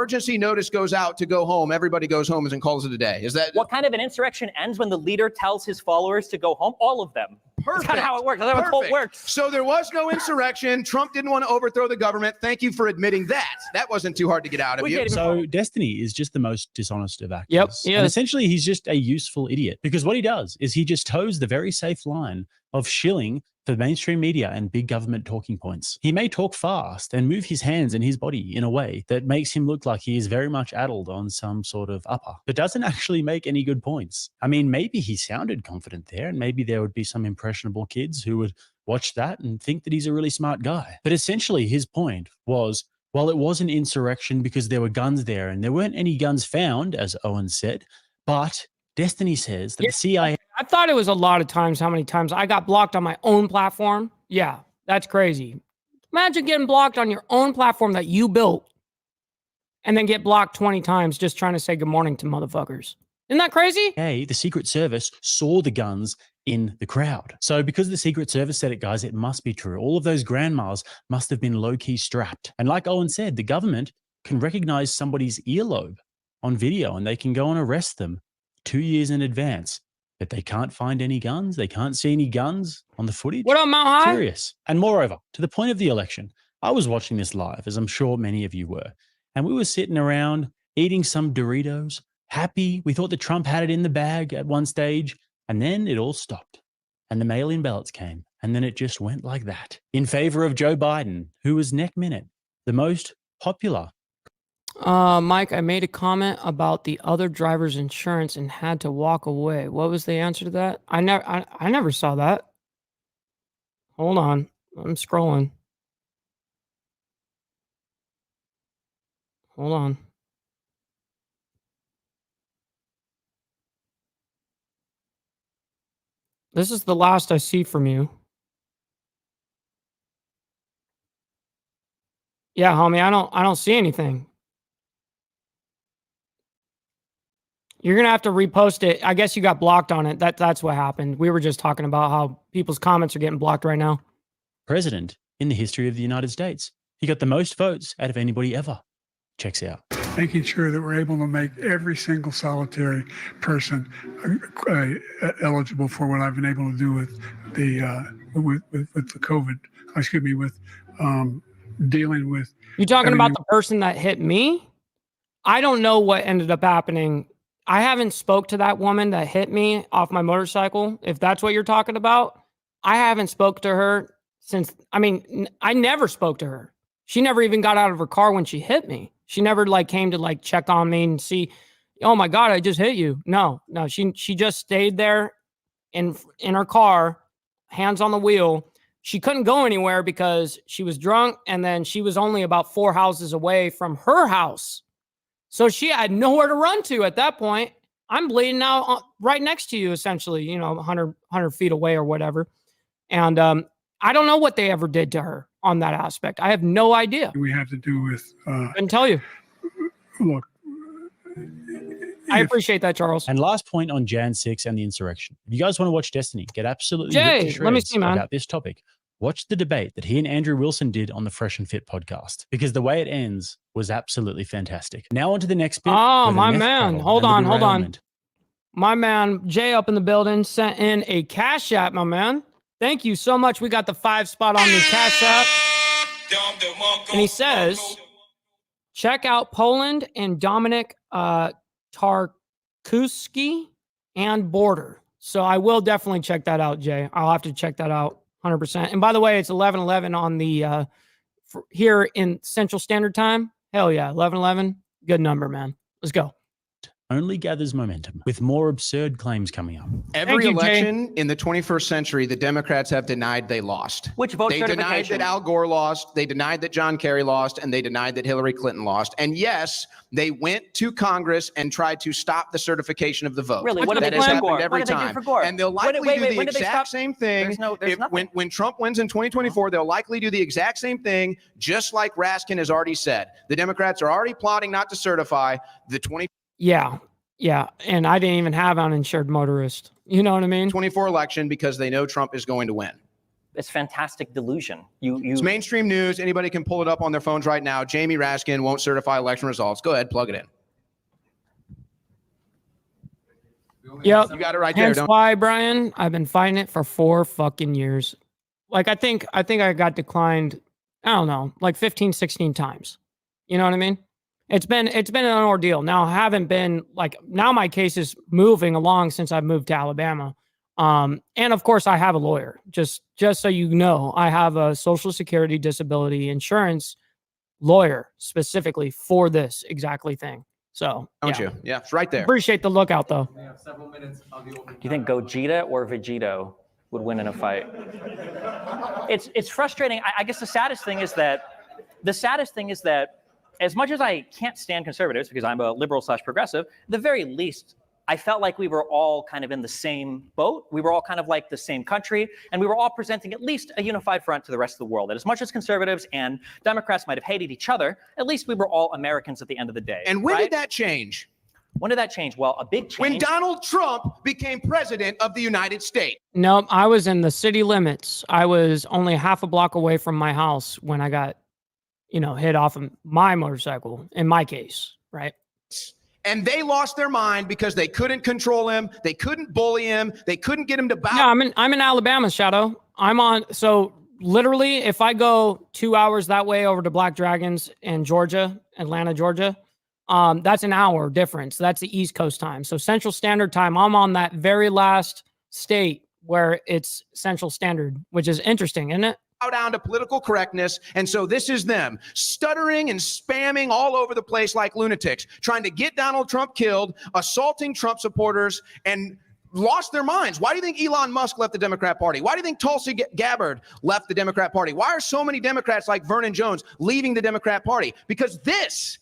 Emergency notice goes out to go home. Everybody goes home and calls it a day. Is that what kind of an insurrection ends when the leader tells his followers to go home? All of them. That's kind of how it works. That's how a cult works. So there was no insurrection. Trump didn't want to overthrow the government. Thank you for admitting that. That wasn't too hard to get out of you. So Destiny is just the most dishonest of actors. Yep. Yeah. And essentially, he's just a useful idiot because what he does is he just toes the very safe line of shilling for mainstream media and big government talking points. He may talk fast and move his hands and his body in a way that makes him look like he is very much addled on some sort of upper, but doesn't actually make any good points. I mean, maybe he sounded confident there, and maybe there would be some impressionable kids who would watch that and think that he's a really smart guy. But essentially, his point was, well, it was an insurrection because there were guns there, and there weren't any guns found, as Owen said, but Destiny says that the CIA... I thought it was a lot of times how many times I got blocked on my own platform. Yeah, that's crazy. Imagine getting blocked on your own platform that you built and then get blocked 20 times just trying to say good morning to motherfuckers. Isn't that crazy? Hey, the Secret Service saw the guns in the crowd. So because the Secret Service said it, guys, it must be true. All of those grandmas must have been low-key strapped. And like Owen said, the government can recognize somebody's earlobe on video and they can go and arrest them 2 years in advance. But they can't find any guns. They can't see any guns on the footage. What up, Mount High? Curious. And moreover, to the point of the election, I was watching this live, as I'm sure many of you were, and we were sitting around eating some Doritos, happy. We thought that Trump had it in the bag at one stage, and then it all stopped. And the mail-in ballots came, and then it just went like that, in favor of Joe Biden, who was neck minute, the most popular. Mike, I made a comment about the other driver's insurance and had to walk away. What was the answer to that? I never saw that. Hold on. I'm scrolling. Hold on. This is the last I see from you. Yeah, homie, I don't see anything. You're gonna have to repost it. I guess you got blocked on it. That's what happened. We were just talking about how people's comments are getting blocked right now. President in the history of the United States. He got the most votes out of anybody ever. Checks out. Making sure that we're able to make every single solitary person eligible for what I've been able to do with the COVID. Excuse me, with dealing with. You talking about the person that hit me? I don't know what ended up happening. I haven't spoke to that woman that hit me off my motorcycle. If that's what you're talking about, I haven't spoke to her since. I mean, I never spoke to her. She never even got out of her car when she hit me. She never came to check on me and see, oh my God, I just hit you. No, she just stayed there in her car, hands on the wheel. She couldn't go anywhere because she was drunk, and then she was only about 4 houses away from her house. So she had nowhere to run to at that point. I'm bleeding out right next to you, essentially, 100 feet away or whatever. And I don't know what they ever did to her on that aspect. I have no idea. We have to do with. Couldn't tell you. Look. I appreciate that, Charles. And last point on Jan 6 and the insurrection. If you guys want to watch Destiny, get absolutely Jay, ripped to let me shreds see, man. about this topic. Watch the debate that he and Andrew Wilson did on the Fresh and Fit podcast, because the way it ends was absolutely fantastic. Now on to the next bit. Oh, my man. Hold on. My man, Jay up in the building, sent in a Cash App, my man. Thank you so much. We got the 5 spot on the Cash App. And he says, check out Poland and Dominic Tarkuski and Border. So I will definitely check that out, Jay. I'll have to check that out 100%. And by the way, it's 11:11 on the here in Central Standard Time. Hell yeah, 11:11. Good number, man. Let's go. Only gathers momentum with more absurd claims coming up. Every election in the 21st century, the Democrats have denied they lost. Which vote They denied certification? that Al Gore lost. They denied that John Kerry lost, and they denied that Hillary Clinton lost. And yes, they went to Congress and tried to stop the certification of the vote. Really? What did That they has do for happened Gore? every What did they do time. for Gore? And they'll Wait, likely wait, do wait, the when did they exact stop? same thing. There's nothing. When Trump wins in 2024, they'll likely do the exact same thing, just like Raskin has already said. The Democrats are already plotting not to certify the 20. Yeah, and I didn't even have uninsured motorist. You know what I mean? 24 election because they know Trump is going to win. It's fantastic delusion. It's mainstream news. Anybody can pull it up on their phones right now. Jamie Raskin won't certify election results. Go ahead, plug it in. Yep. You got it right Hence there. why, Brian, I've been fighting it for 4 fucking years. I think I got declined, I don't know, 15, 16 times. You know what I mean? It's been an ordeal. Now I haven't been now my case is moving along since I moved to Alabama. And of course I have a lawyer. Just so you know, I have a Social Security disability insurance lawyer specifically for this exactly thing. So Don't you? Yeah, it's right there. Appreciate the lookout though. We have several minutes of the open. Do you think Gogeta or Vegito would win in a fight? It's frustrating. I guess the saddest thing is that as much as I can't stand conservatives because I'm a liberal/progressive, at the very least, I felt like we were all kind of in the same boat. We were all kind of like the same country, and we were all presenting at least a unified front to the rest of the world. That as much as conservatives and Democrats might have hated each other, at least we were all Americans at the end of the day. And when did that change? When did that change? Well, a big change. When Donald Trump became president of the United States. Nope, I was in the city limits. I was only half a block away from my house when I got hit off of my motorcycle, in my case, right? And they lost their mind because they couldn't control him. They couldn't bully him. They couldn't get him to bow. No, I'm in Alabama, Shadow. So literally, if I go 2 hours that way over to Black Dragons in Georgia, Atlanta, Georgia, that's an hour difference. That's the East Coast time. So Central Standard Time, I'm on that very last state where it's Central Standard, which is interesting, isn't it? down to political correctness. And so this is them stuttering and spamming all over the place like lunatics, trying to get Donald Trump killed, assaulting Trump supporters, and lost their minds. Why do you think Elon Musk left the Democrat Party? Why do you think Tulsi Gabbard left the Democrat Party? Why are so many Democrats like Vernon Jones leaving the Democrat Party? Because this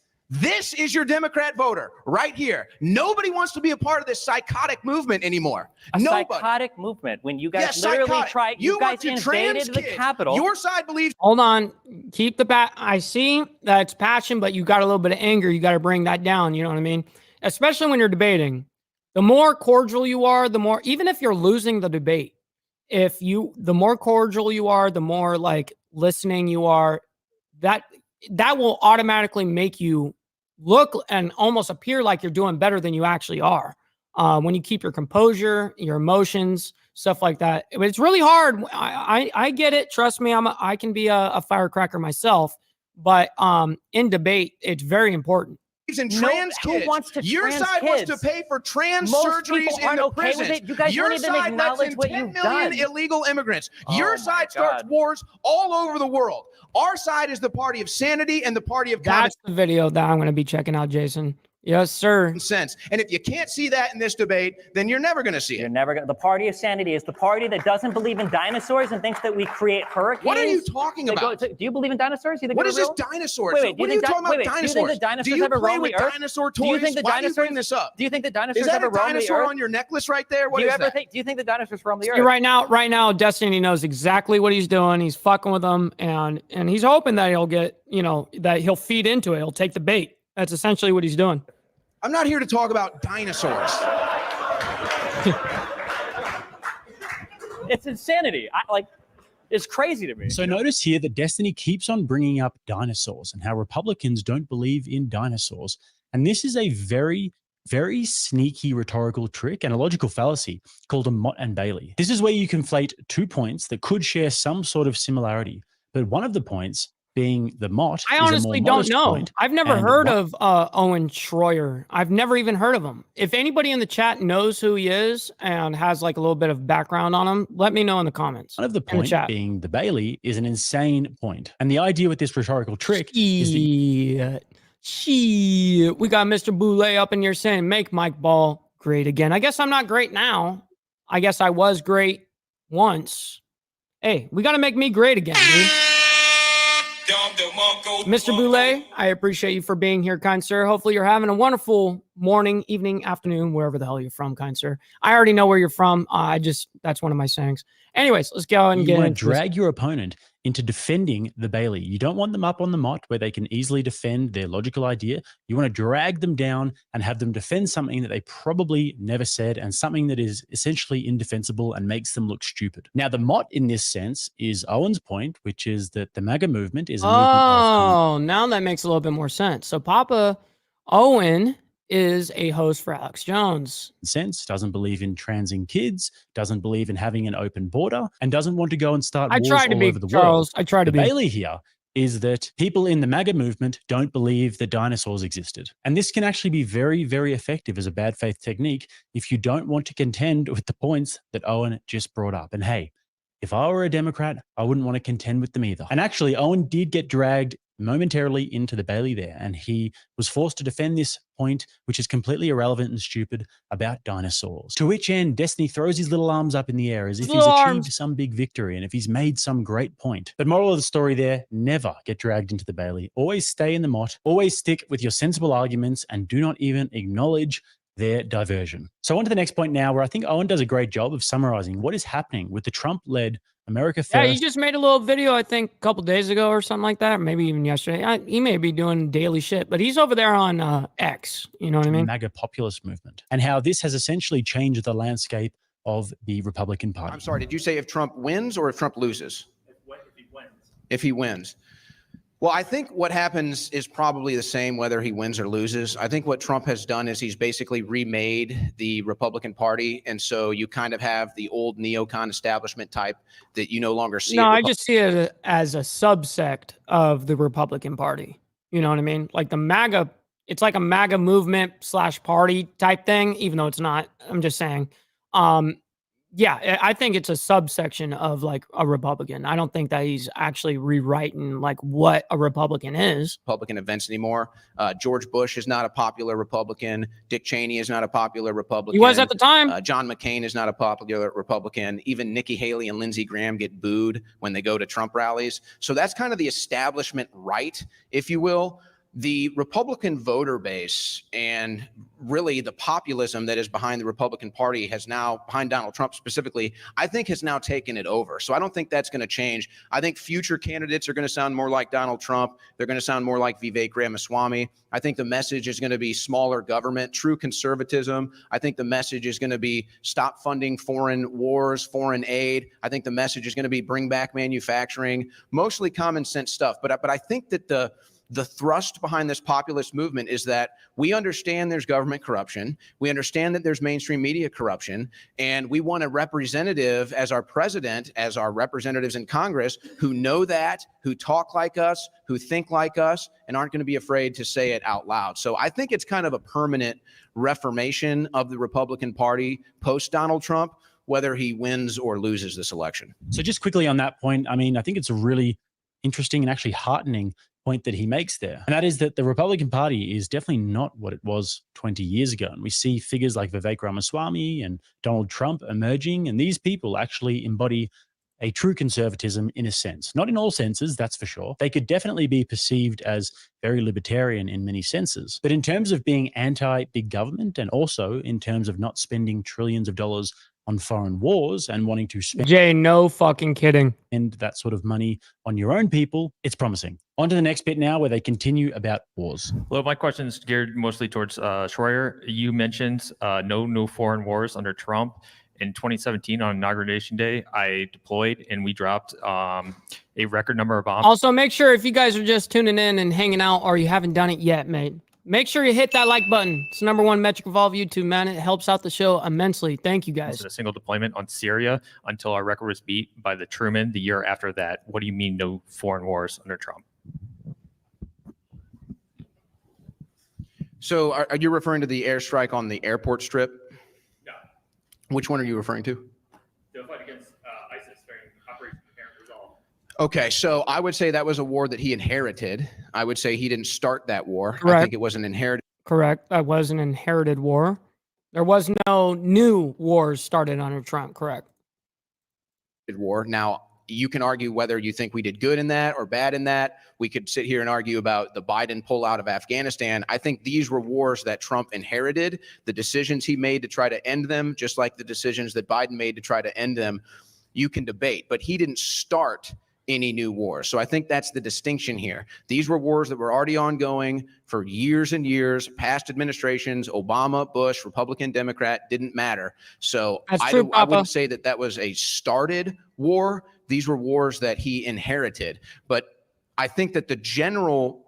is your Democrat voter right here. Nobody wants to be a part of this psychotic movement anymore. Psychotic movement when you guys literally tried, you guys invaded the Capitol. Your side believes. Hold on. Keep the back. I see that it's passion, but you got a little bit of anger. You got to bring that down. You know what I mean? Especially when you're debating. The more cordial you are, the more, even if you're losing the debate, the more cordial you are, the more like listening you are, that will automatically make you look and almost appear like you're doing better than you actually are. When you keep your composure, your emotions, stuff like that. It's really hard. I get it. Trust me. I can be a firecracker myself, but in debate, it's very important. In trans kids. Who wants to Your trans side kids? wants to pay for trans Most surgeries people in aren't the okay with prisons. it. You guys Your don't even side lets acknowledge in what 10 you've million done. illegal immigrants. Oh Your my side starts God. wars all over the world. Our side is the party of sanity and the party of common That's the video that I'm going to be checking out, Jason. Yes, sir. sense. And if you can't see that in this debate, then you're never going to see it. You're never going to. The party of sanity is the party that doesn't believe in dinosaurs and thinks that we create hurricanes. What are you talking about? Do you believe in dinosaurs? You think What they're is this real? dinosaurs? Wait, What are you talking about dinosaurs? Do you think the dinosaurs Do you ever play roam with the earth? dinosaur Do you toys? think the Why do you dinosaurs bring this up? Do you think the dinosaurs Is that ever a roam the dinosaur earth? on your necklace right there? What do you is ever that? think? Do you think the dinosaurs roam the See, earth? right now, Destiny knows exactly what he's doing. He's fucking with them, and he's hoping that he'll get, that he'll feed into it. He'll take the bait. That's essentially what he's doing. I'm not here to talk about dinosaurs. It's insanity. It's crazy to me. So notice here that Destiny keeps on bringing up dinosaurs and how Republicans don't believe in dinosaurs. And this is a very, very sneaky rhetorical trick and a logical fallacy called a Mott and Bailey. This is where you conflate 2 points that could share some sort of similarity, but one of the points being the Mott I is a more honestly don't modest know. point, I've never and heard one- of Owen Schroyer. I've never even heard of him. If anybody in the chat knows who he is and has like a little bit of background on him, let me know in the comments. One of the in the point chat. being the Bailey is an insane point. And the idea with this rhetorical trick is that Shit. We got Mr. Boulay up in here saying, make Mike Ball great again. I guess I'm not great now. I guess I was great once. Hey, we got to make me great again, dude. Mr. Boulay, I appreciate you for being here, kind sir. Hopefully you're having a wonderful morning, evening, afternoon, wherever the hell you're from, kind sir. I already know where you're from. That's one of my sayings. Anyways, let's go and you get want into to drag your opponent into defending the Bailey. You don't want them up on the Mott where they can easily defend their logical idea. You want to drag them down and have them defend something that they probably never said and something that is essentially indefensible and makes them look stupid. Now, the Mott in this sense is Owen's point, which is that the MAGA movement is a movement of now that makes a little bit more sense. So Papa Owen is a host for Alex Jones. sense, doesn't believe in transing kids, doesn't believe in having an open border, and doesn't want to go and start I wars tried to all be, over the Charles. world. I tried to The be. Bailey here is that people in the MAGA movement don't believe that dinosaurs existed. And this can actually be very, very effective as a bad faith technique if you don't want to contend with the points that Owen just brought up. And hey, if I were a Democrat, I wouldn't want to contend with them either. And actually, Owen did get dragged momentarily into the Bailey there, and he was forced to defend this point, which is completely irrelevant and stupid, about dinosaurs. To which end, Destiny throws his little arms up in the air as if he's achieved some big victory and if he's made some great point. But moral of the story there, never get dragged into the Bailey. Always stay in the Mott, always stick with your sensible arguments, and do not even acknowledge their diversion. So on to the next point now, where I think Owen does a great job of summarizing what is happening with the Trump-led America First. Yeah, he just made a little video, I think, a couple days ago or something like that, or maybe even yesterday. He may be doing daily shit, but he's over there on X. You know what I mean? MAGA populist movement, and how this has essentially changed the landscape of the Republican Party. I'm sorry, did you say if Trump wins or if Trump loses? If he wins. If he wins. Well, I think what happens is probably the same whether he wins or loses. I think what Trump has done is he's basically remade the Republican Party. And so you kind of have the old neocon establishment type that you no longer see. No, I just see it as a subsect of the Republican Party. You know what I mean? Like the MAGA, it's like a MAGA movement / party type thing, even though it's not. I'm just saying. Yeah, I think it's a subsection of like a Republican. I don't think that he's actually rewriting like what a Republican is. Republican events anymore. George Bush is not a popular Republican. Dick Cheney is not a popular Republican. He was at the time. John McCain is not a popular Republican. Even Nikki Haley and Lindsey Graham get booed when they go to Trump rallies. So that's kind of the establishment right, if you will. The Republican voter base and really the populism that is behind the Republican Party has now, behind Donald Trump specifically, I think has now taken it over. So I don't think that's going to change. I think future candidates are going to sound more like Donald Trump. They're going to sound more like Vivek Ramaswamy. I think the message is going to be smaller government, true conservatism. I think the message is going to be stop funding foreign wars, foreign aid. I think the message is going to be bring back manufacturing, mostly common sense stuff. But I think that the thrust behind this populist movement is that we understand there's government corruption. We understand that there's mainstream media corruption. And we want a representative as our president, as our representatives in Congress who know that, who talk like us, who think like us, and aren't going to be afraid to say it out loud. So I think it's kind of a permanent reformation of the Republican Party post Donald Trump, whether he wins or loses this election. So just quickly on that point, I mean, I think it's a really interesting and actually heartening point that he makes there. And that is that the Republican Party is definitely not what it was 20 years ago. And we see figures like Vivek Ramaswamy and Donald Trump emerging. And these people actually embody a true conservatism in a sense. Not in all senses, that's for sure. They could definitely be perceived as very libertarian in many senses. But in terms of being anti-big government and also in terms of not spending trillions of dollars on foreign wars and wanting to spend Jay, no fucking kidding. And that sort of money on your own people, it's promising. On to the next bit now where they continue about wars. Well, my question is geared mostly towards Schreier. You mentioned no foreign wars under Trump. In 2017 on Inauguration Day, I deployed and we dropped a record number of bombs. Also, make sure if you guys are just tuning in and hanging out or you haven't done it yet, mate, make sure you hit that like button. It's the #1 metric of all of YouTube, man. It helps out the show immensely. Thank you, guys. A single deployment on Syria until our record was beat by the Truman the year after that. What do you mean no foreign wars under Trump? So are you referring to the airstrike on the airport strip? Yeah. Which one are you referring to? The fight against ISIS during Operation Apparent Resolve. Okay, so I would say that was a war that he inherited. I would say he didn't start that war. Correct. I think it was an inherited. Correct. That was an inherited war. There was no new wars started under Trump. Correct. War. Now, you can argue whether you think we did good in that or bad in that. We could sit here and argue about the Biden pullout of Afghanistan. I think these were wars that Trump inherited. The decisions he made to try to end them, just like the decisions that Biden made to try to end them, you can debate. But he didn't start any new wars. So I think that's the distinction here. These were wars that were already ongoing for years and years. Past administrations, Obama, Bush, Republican, Democrat, didn't matter. So I wouldn't say that that was a started war. These were wars that he inherited. But I think that the general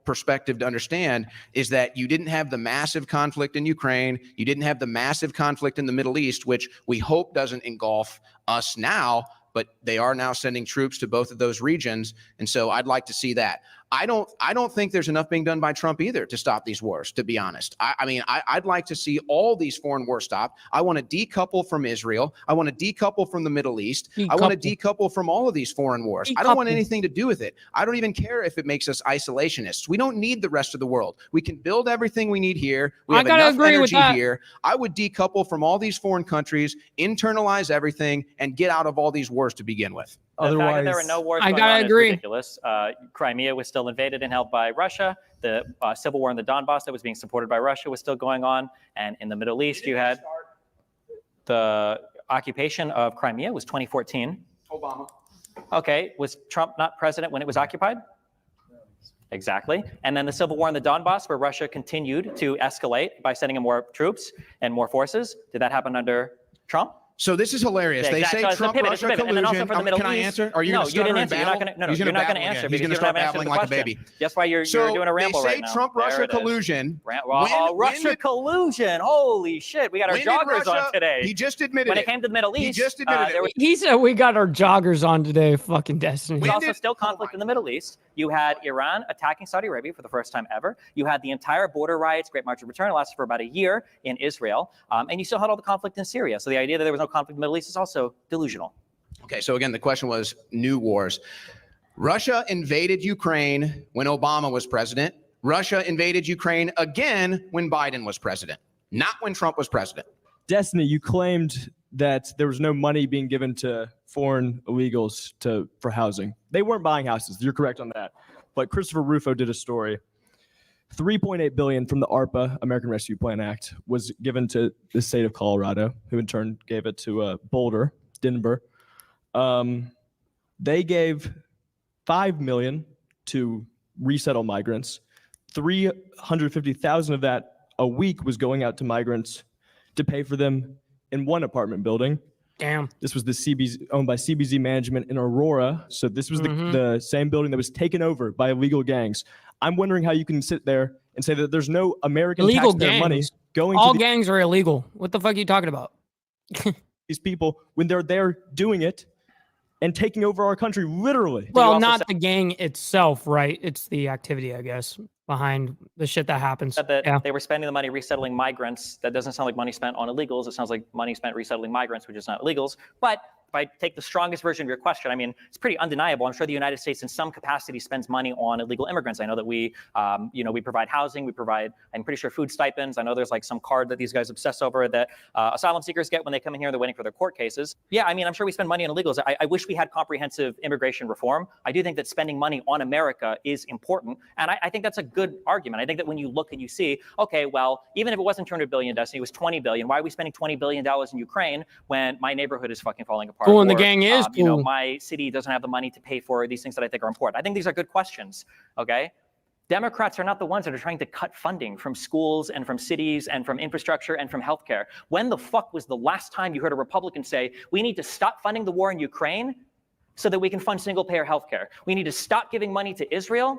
perspective to understand is that you didn't have the massive conflict in Ukraine. You didn't have the massive conflict in the Middle East, which we hope doesn't engulf us now, but they are now sending troops to both of those regions. And so I'd like to see that. I don't think there's enough being done by Trump either to stop these wars, to be honest. I mean, I'd like to see all these foreign wars stop. I want to decouple from Israel. I want to decouple from the Middle East. I want to decouple from all of these foreign wars. I don't want anything to do with it. I don't even care if it makes us isolationists. We don't need the rest of the world. We can build everything we need here. We have enough energy here. I would decouple from all these foreign countries, internalize everything, and get out of all these wars to begin with. The fact that there were no wars going on is ridiculous. Crimea was still invaded and held by Russia. The civil war in the Donbass that was being supported by Russia was still going on. And in the Middle East, you had the occupation of Crimea was 2014. Obama. Okay, was Trump not president when it was occupied? Exactly. And then the civil war in the Donbass, where Russia continued to escalate by sending in more troops and more forces. Did that happen under Trump? So this is hilarious. Yeah, they exactly. say So Trump, Russia collusion. And then also for the Middle Can I East, answer? Are you no, going to you didn't stutter answer. and You're not babble? going to. No, you're not going to answer because He's going you to don't start have answered babbling the like a question. baby. That's why you're doing a ramble right now. They say Trump, Russia collusion. Russia collusion. Holy shit. We got our joggers on today. He just admitted when it came to the Middle East. He just admitted it. He said we got our joggers on today. Fucking Destiny. There's also still conflict in the Middle East. You had Iran attacking Saudi Arabia for the first time ever. You had the entire border riots, Great March of Return, lasted for about a year in Israel. And you still had all the conflict in Syria. So the idea that there was no conflict in the Middle East is also delusional. Okay, so again, the question was new wars. Russia invaded Ukraine when Obama was president. Russia invaded Ukraine again when Biden was president, not when Trump was president. Destiny, you claimed that there was no money being given to foreign illegals for housing. They weren't buying houses. You're correct on that. But Christopher Rufo did a story. $3.8 billion from the ARPA, American Rescue Plan Act, was given to the state of Colorado, who in turn gave it to Boulder, Denver. They gave $5 million to resettle migrants. 350,000 of that a week was going out to migrants to pay for them in one apartment building. Damn. This was the CBZ owned by CBZ Management in Aurora. So this was the same building that was taken over by illegal gangs. I'm wondering how you can sit there and say that there's no American illegal taxpayer gangs. money going All to gangs are illegal. What the fuck are you talking about? these people when they're there doing it and taking over our country, literally. Well, not the gang itself, right? It's the activity, I guess, behind the shit that happens. That they were spending the money resettling migrants. That doesn't sound like money spent on illegals. It sounds like money spent resettling migrants, which is not illegals. But if I take the strongest version of your question, I mean, it's pretty undeniable. I'm sure the United States in some capacity spends money on illegal immigrants. I know that we provide housing, we provide, I'm pretty sure, food stipends. I know there's like some card that these guys obsess over that asylum seekers get when they come in here, they're waiting for their court cases. Yeah, I mean, I'm sure we spend money on illegals. I wish we had comprehensive immigration reform. I do think that spending money on America is important. And I think that's a good argument. I think that when you look and you see, okay, well, even if it wasn't 200 billion, Destiny, it was 20 billion. Why are we spending $20 billion in Ukraine when my neighborhood is fucking falling apart? Cool, and the gang is You know, cool. my city doesn't have the money to pay for these things that I think are important. I think these are good questions, okay? Democrats are not the ones that are trying to cut funding from schools and from cities and from infrastructure and from healthcare. When the fuck was the last time you heard a Republican say, we need to stop funding the war in Ukraine so that we can fund single-payer healthcare? We need to stop giving money to Israel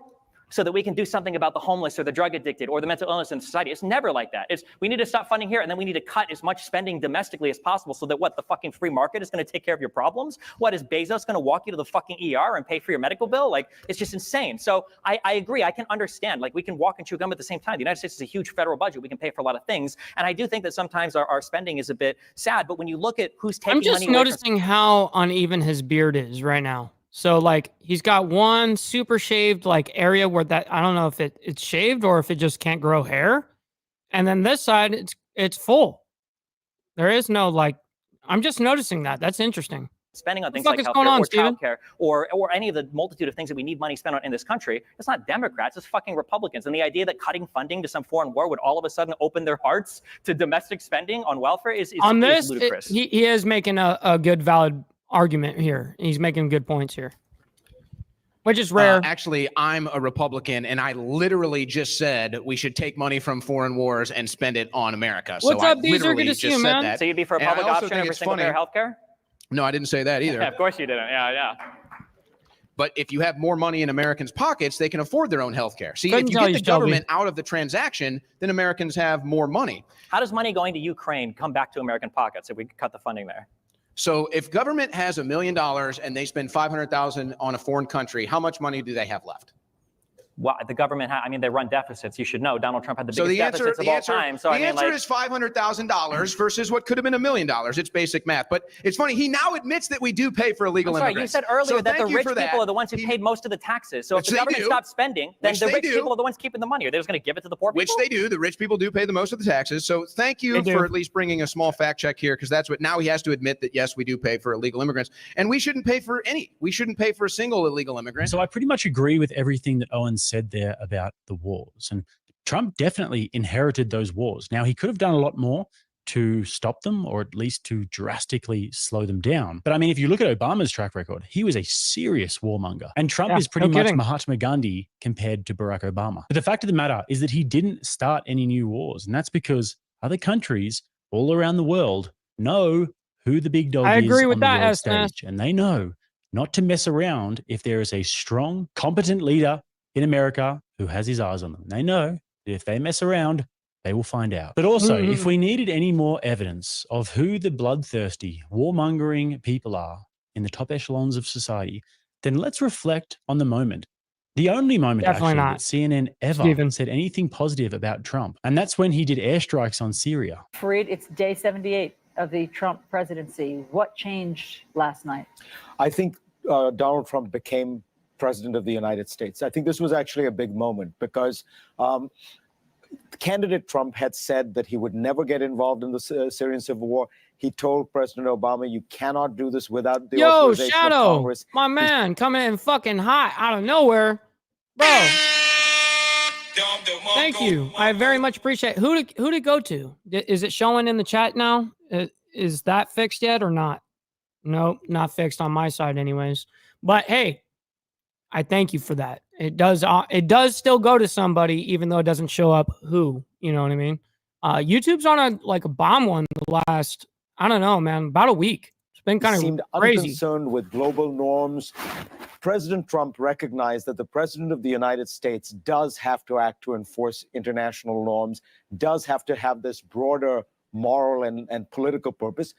so that we can do something about the homeless or the drug addicted or the mental illness in society. It's never like that. It's we need to stop funding here and then we need to cut as much spending domestically as possible so that what, the fucking free market is going to take care of your problems? What, is Bezos going to walk you to the fucking ER and pay for your medical bill? Like, it's just insane. So I agree. I can understand. Like, we can walk and chew gum at the same time. The United States is a huge federal budget. We can pay for a lot of things. And I do think that sometimes our spending is a bit sad. But when you look at who's taking I'm just money away from noticing how uneven his beard is right now. So like he's got one super shaved like area where that I don't know if it's shaved or if it just can't grow hair. And then this side it's full. There is no like I'm just noticing that. That's interesting. spending on things What like the fuck is going healthcare on, or Steven? childcare or any of the multitude of things that we need money spent on in this country. It's not Democrats, it's fucking Republicans. And the idea that cutting funding to some foreign war would all of a sudden open their hearts to domestic spending on welfare is On this, ludicrous. he is making a good, valid argument here. He's making good points here, which is rare. Actually, I'm a Republican, and I literally just said we should take money from foreign wars and spend it on America. What's so up, I Beezer? literally Good to see just you, said man. that. So you'd be for a And I public also option think over it's single payer funny- healthcare? No, I didn't say that either. Yeah, of course you didn't. Yeah. But if you have more money in Americans' pockets, they can afford their own health care. See, Couldn't if you tell get you, the Shelby. government out of the transaction, then Americans have more money. How does money going to Ukraine come back to American pockets if we cut the funding there? So if government has $1 million and they spend $500,000 on a foreign country, how much money do they have left? Well, the government, they run deficits. You should know Donald Trump had the So biggest the answer, deficits of all time. So the I mean, answer like, is $500,000 versus what could have been $1 million. It's basic math. But it's funny, he now admits that we do pay for illegal I'm sorry, immigrants. you said earlier So that the thank you rich for that. people are the ones who paid most of the taxes. So if Which the they government do. stops spending, then Which the they rich do. people are the ones keeping the money. Are they just going to give it to the poor Which people? they do. The rich people do pay the most of the taxes. So thank you They do. for at least bringing a small fact check here, because that's what now he has to admit that, yes, we do pay for illegal immigrants. And we shouldn't pay for any. We shouldn't pay for a single illegal immigrant. So I pretty much agree with everything that Owen said there about the wars. And Trump definitely inherited those wars. Now, he could have done a lot more to stop them, or at least to drastically slow them down. But I mean, if you look at Obama's track record, he was a serious warmonger. And Trump Yeah, is pretty no much kidding. Mahatma Gandhi compared to Barack Obama. But the fact of the matter is that he didn't start any new wars. And that's because other countries all around the world know who the big dog I is agree with on the that, world SNS. stage. And they know not to mess around if there is a strong, competent leader in America who has his eyes on them. They know that if they mess around, they will find out. But also, if we needed any more evidence of who the bloodthirsty, warmongering people are in the top echelons of society, then let's reflect on the moment The only moment Definitely actually not. that CNN ever Steven. said anything positive about Trump, and that's when he did airstrikes on Syria. Fareed, it's day 78 of the Trump presidency. What changed last night? I think Donald Trump became president of the United States. I think this was actually a big moment because candidate Trump had said that he would never get involved in the Syrian civil war. He told President Obama, you cannot do this without the authorization of Shadow, Congress. my man, coming in fucking hot out of nowhere. Bro. Thank you. I very much appreciate it. Who to go to? Is it showing in the chat now? Is that fixed yet or not? No, not fixed on my side anyways. But hey, I thank you for that. It does still go to somebody, even though it doesn't show up who, you know what I mean? YouTube's on a bomb one the last, I don't know, man, about a week. It's been kind of seemed crazy. Unconcerned with global norms. President Trump recognized that the president of the United States does have to act to enforce international norms, does have to have this broader moral and political purpose.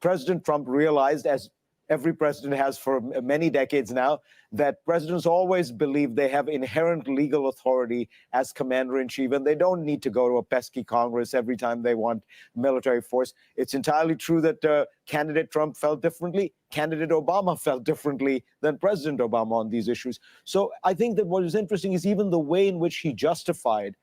President Trump realized, as every president has for many decades now, that presidents always believe they have inherent legal authority as commander-in-chief, and they don't need to go to a pesky Congress every time they want military force. It's entirely true that candidate Trump felt differently. Candidate Obama felt differently than President Obama on these issues. So I think that what is interesting is even the way in which he justified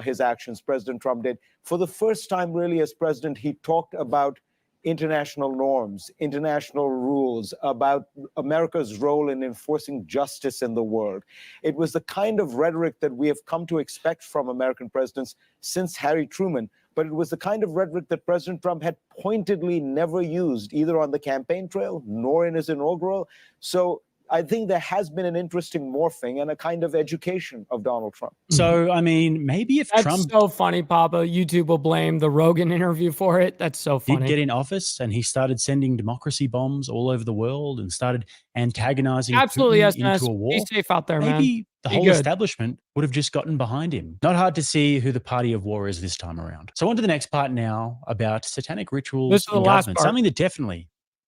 his actions, President Trump did. For the first time, really, as president, he talked about international norms, international rules, about America's role in enforcing justice in the world. It was the kind of rhetoric that we have come to expect from American presidents since Harry Truman, but it was the kind of rhetoric that President Trump had pointedly never used, either on the campaign trail nor in his inaugural. So I think there has been an interesting morphing and a kind of education of Donald Trump. So, I mean, maybe if That's Trump so funny, Papa. YouTube will blame the Rogan interview for it. That's so funny. did get in office and he started sending democracy bombs all over the world and started antagonizing Absolutely, Putin SNS. into a war, Be safe out there, man. maybe the Be whole good. establishment would have just gotten behind him. Not hard to see who the party of war is this time around. So on to the next part now about satanic rituals This is the in last government, part. something that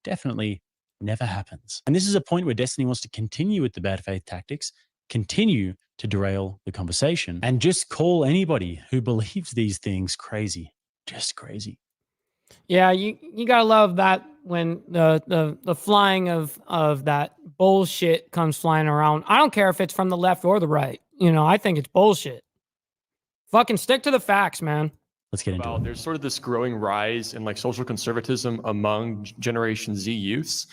definitely never happens. And this is a point where Destiny wants to continue with the bad faith tactics, continue to derail the conversation, and just call anybody who believes these things crazy. Just crazy. Yeah, you gotta love that when the flying of that bullshit comes flying around. I don't care if it's from the left or the right. You know, I think it's bullshit. Fucking stick to the facts, man. Let's get into it. There's sort of this growing rise in like social conservatism among Generation Z youths.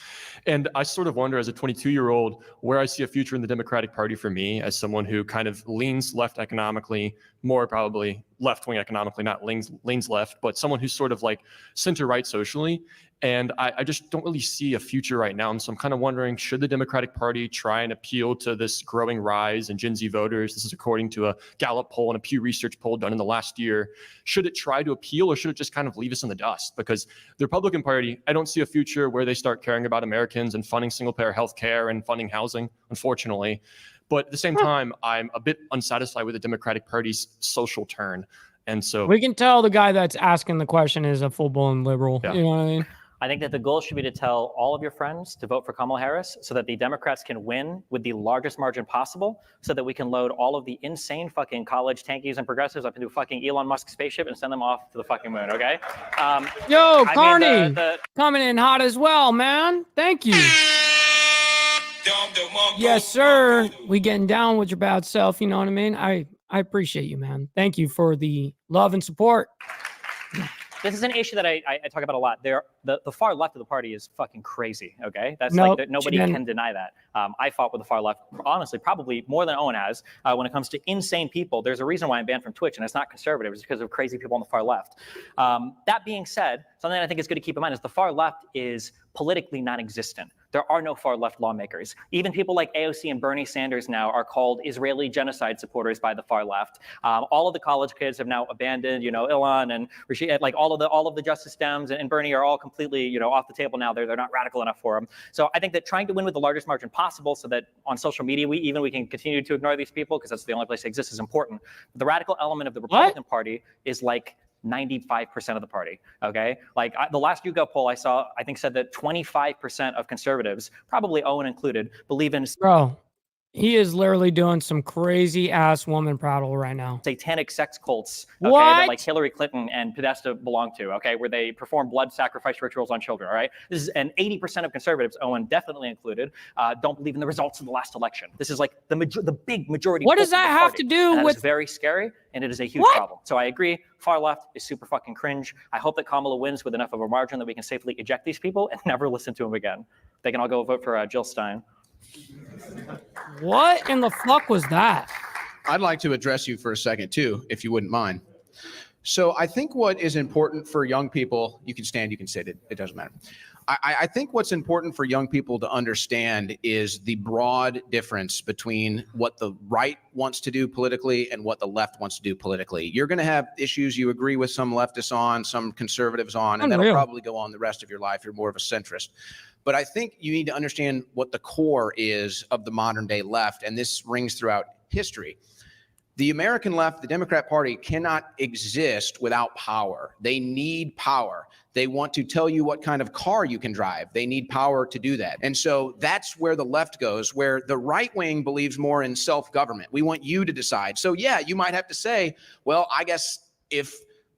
And I sort of wonder as a 22-year-old where I see a future in the Democratic Party for me as someone who kind of leans left economically, more probably left-wing economically, not leans left, but someone who's sort of like center-right socially. And I just don't really see a future right now. And so I'm kind of wondering, should the Democratic Party try and appeal to this growing rise in Gen Z voters? This is according to a Gallup poll and a Pew Research poll done in the last year. Should it try to appeal or should it just kind of leave us in the dust? Because the Republican Party, I don't see a future where they start caring about Americans and funding single-payer health care and funding housing, unfortunately. But at the same time, I'm a bit unsatisfied with the Democratic Party's social turn. And so We can tell the guy that's asking the question is a full-blown liberal. Yeah. You know what I mean? I think that the goal should be to tell all of your friends to vote for Kamala Harris so that the Democrats can win with the largest margin possible so that we can load all of the insane fucking college tankies and progressives up into a fucking Elon Musk spaceship and send them off to the fucking moon, okay? Yo, I Carney, mean, the- coming in hot as well, man. Thank you. Yes, sir. We getting down with your bad self. You know what I mean? I appreciate you, man. Thank you for the love and support. This is an issue that I talk about a lot. The far left of the party is fucking crazy, okay? That's Nope, like, nobody Jen. can deny that. I fought with the far left, honestly, probably more than Owen has when it comes to insane people. There's a reason why I'm banned from Twitch, and it's not conservative. It's because of crazy people on the far left. That being said, something that I think is good to keep in mind is the far left is politically non-existent. There are no far left lawmakers. Even people like AOC and Bernie Sanders now are called Israeli genocide supporters by the far left. All of the college kids have now abandoned, Ilan and Rashid, like all of the Justice Dems and Bernie are all completely, off the table now. They're not radical enough for them. So I think that trying to win with the largest margin possible, so that on social media we can continue to ignore these people because that's the only place they exist, is important. But the radical element of the Republican Party is like 95% of the party, okay? Like the last YouGov poll I saw, I think said that 25% of conservatives, probably Owen included, believe in... Bro, He is literally doing some crazy ass woman prattle right now. Satanic sex cults, okay, What? that like Hillary Clinton and Podesta belong to, okay, where they perform blood sacrifice rituals on children, all right? This is, and 80% of conservatives, Owen definitely included, don't believe in the results of the last election. This is like the big majority. What does that have to do and that with? is very scary, and it is a huge What? problem. So I agree, far left is super fucking cringe. I hope that Kamala wins with enough of a margin that we can safely eject these people and never listen to them again. They can all go vote for Jill Stein. What in the fuck was that? I'd like to address you for a second too, if you wouldn't mind. So I think what is important for young people, you can stand, you can sit, it doesn't matter. I think what's important for young people to understand is the broad difference between what the right wants to do politically and what the left wants to do politically. You're going to have issues you agree with some leftists on, some conservatives on, and that'll probably go on the rest of your life. You're more of a centrist. But I think you need to understand what the core is of the modern day left, and this rings throughout history. The American left, the Democrat Party, cannot exist without power. They need power. They want to tell you what kind of car you can drive. They need power to do that. And so that's where the left goes, where the right wing believes more in self-government. We want you to decide. So yeah, you might have to say, well, I guess if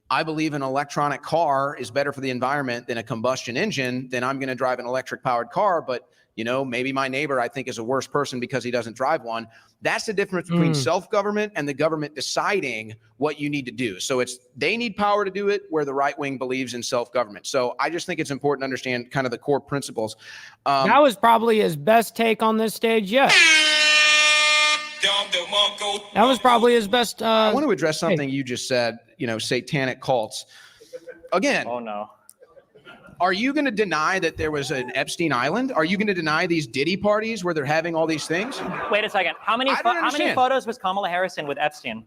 I believe an electronic car is better for the environment than a combustion engine, then I'm going to drive an electric powered car. But, you know, maybe my neighbor I think is a worse person because he doesn't drive one. That's the difference between self-government and the government deciding what you need to do. So they need power to do it, where the right wing believes in self-government. So I just think it's important to understand kind of the core principles. That was probably his best take on this stage yet. That was probably his best. I want to address something you just said, you know, satanic cults. Again. Oh, no. Are you going to deny that there was an Epstein Island? Are you going to deny these Diddy parties where they're having all these things? Wait a second. How many photos was Kamala Harris in with Epstein?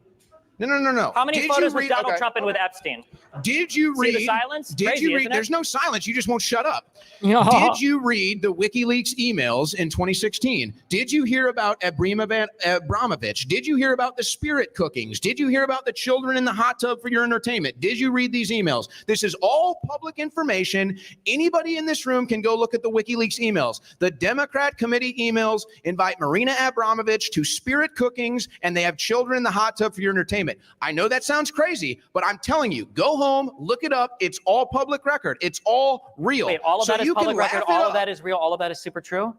No. How many photos was Donald Trump in with Epstein? Did you read? See the silence? Did Crazy, you read? isn't it? There's no silence. You just won't shut up. Yeah. Did you read the WikiLeaks emails in 2016? Did you hear about Abramovich? Did you hear about the spirit cookings? Did you hear about the children in the hot tub for your entertainment? Did you read these emails? This is all public information. Anybody in this room can go look at the WikiLeaks emails. The Democrat committee emails invite Marina Abramovich to spirit cookings, and they have children in the hot tub for your entertainment. I know that sounds crazy, but I'm telling you, go home, look it up. It's all public record. It's all real. Wait, all of that is public record? All of that is real? All of that is super true?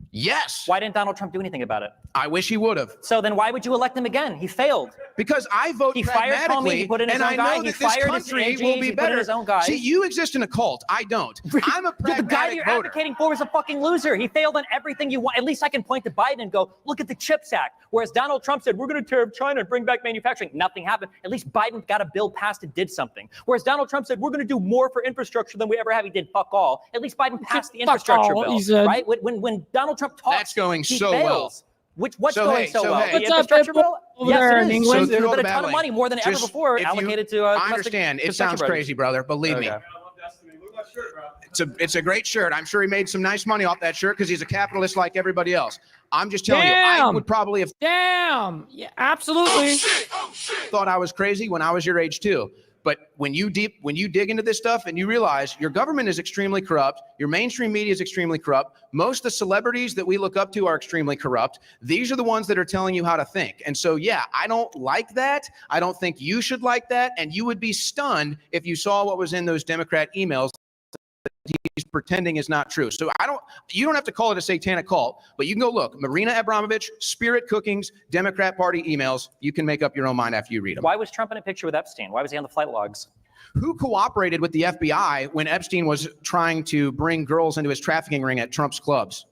Yes. Why didn't Donald Trump do anything about it? I wish he would have. So then why would you elect him again? He failed. Because I vote pragmatically, he put in his and own I guy. know He that this fired country his will AGs, be he put in better. his own guys. See, you exist in a cult. I don't. I'm a pragmatic The guy that you're voter. advocating for is a fucking loser. He failed on everything you want. At least I can point to Biden and go, look at the CHIPS Act. Whereas Donald Trump said, we're going to tear up China and bring back manufacturing. Nothing happened. At least Biden got a bill passed and did something. Whereas Donald Trump said, we're going to do more for infrastructure than we ever have. He did fuck all. At least Biden passed the infrastructure bill. Right? When Donald Trump talks, that's going he so fails. well. What's going so well? Hey, The infrastructure bill? there in England? There's been a ton of money, more than ever before, allocated to I understand. It sounds crazy, brother. Believe me. It's a great shirt. I'm sure he made some nice money off that shirt because he's a capitalist like everybody else. I'm just telling you, I would probably have. Damn. Yeah, absolutely. Thought I was crazy when I was your age too. But when you dig into this stuff and you realize your government is extremely corrupt, your mainstream media is extremely corrupt, most of the celebrities that we look up to are extremely corrupt. These are the ones that are telling you how to think. And so, yeah, I don't like that. I don't think you should like that. And you would be stunned if you saw what was in those Democrat emails that he's pretending is not true. So you don't have to call it a satanic cult, but you can go look. Marina Abramovich, spirit cookings, Democrat Party emails. You can make up your own mind after you read them. Why was Trump in a picture with Epstein? Why was he on the flight logs? Who cooperated with the FBI when Epstein was trying to bring girls into his trafficking ring at Trump's clubs?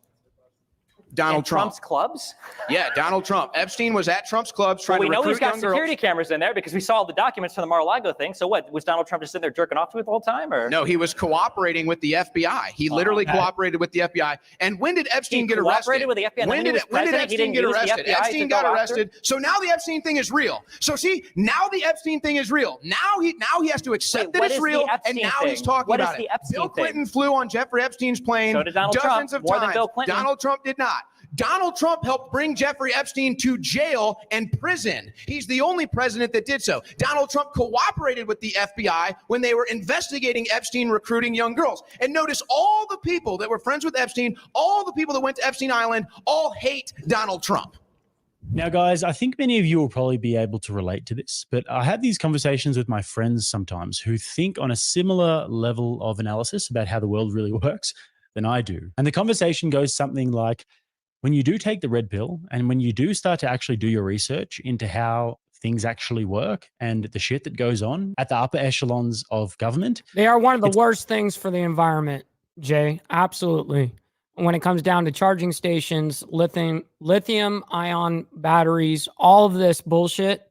Donald Trump. Trump's clubs? Yeah, Donald Trump. Epstein was at Trump's clubs trying to recruit young girls. We know he's got security cameras in there because we saw all the documents from the Mar-a-Lago thing. So what, was Donald Trump just sitting there jerking off to it the whole time? Or no, he was cooperating with the FBI. He literally cooperated with the FBI. And when did Epstein get arrested? Cooperated with the FBI. When did Epstein get arrested? Epstein got arrested. So now the Epstein thing is real. So see, now the Epstein thing is real. Now he has to accept that it's real, and now he's talking about it. Bill Clinton flew on Jeffrey Epstein's plane. So did Donald Trump. Dozens of More times. than Bill Clinton. Donald Trump did not. Donald Trump helped bring Jeffrey Epstein to jail and prison. He's the only president that did so. Donald Trump cooperated with the FBI when they were investigating Epstein recruiting young girls. And notice all the people that were friends with Epstein, all the people that went to Epstein Island, all hate Donald Trump. Now, guys, I think many of you will probably be able to relate to this, but I have these conversations with my friends sometimes who think on a similar level of analysis about how the world really works than I do. And the conversation goes something like, when you do take the red pill and when you do start to actually do your research into how things actually work and the shit that goes on at the upper echelons of government. They are one of the worst things for the environment, Jay. Absolutely. When it comes down to charging stations, lithium ion batteries, all of this bullshit.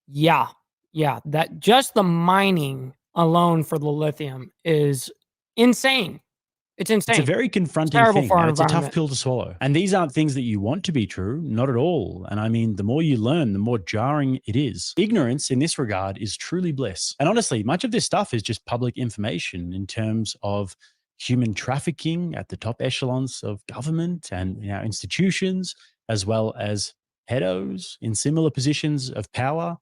Yeah. That just the mining alone for the lithium is insane. It's insane. It's a very confronting thing. And it's a tough pill to swallow. And these aren't things that you want to be true, not at all. And I mean, the more you learn, the more jarring it is. Ignorance in this regard is truly bliss. And honestly, much of this stuff is just public information in terms of human trafficking at the top echelons of government and institutions, as well as pedos in similar positions of power.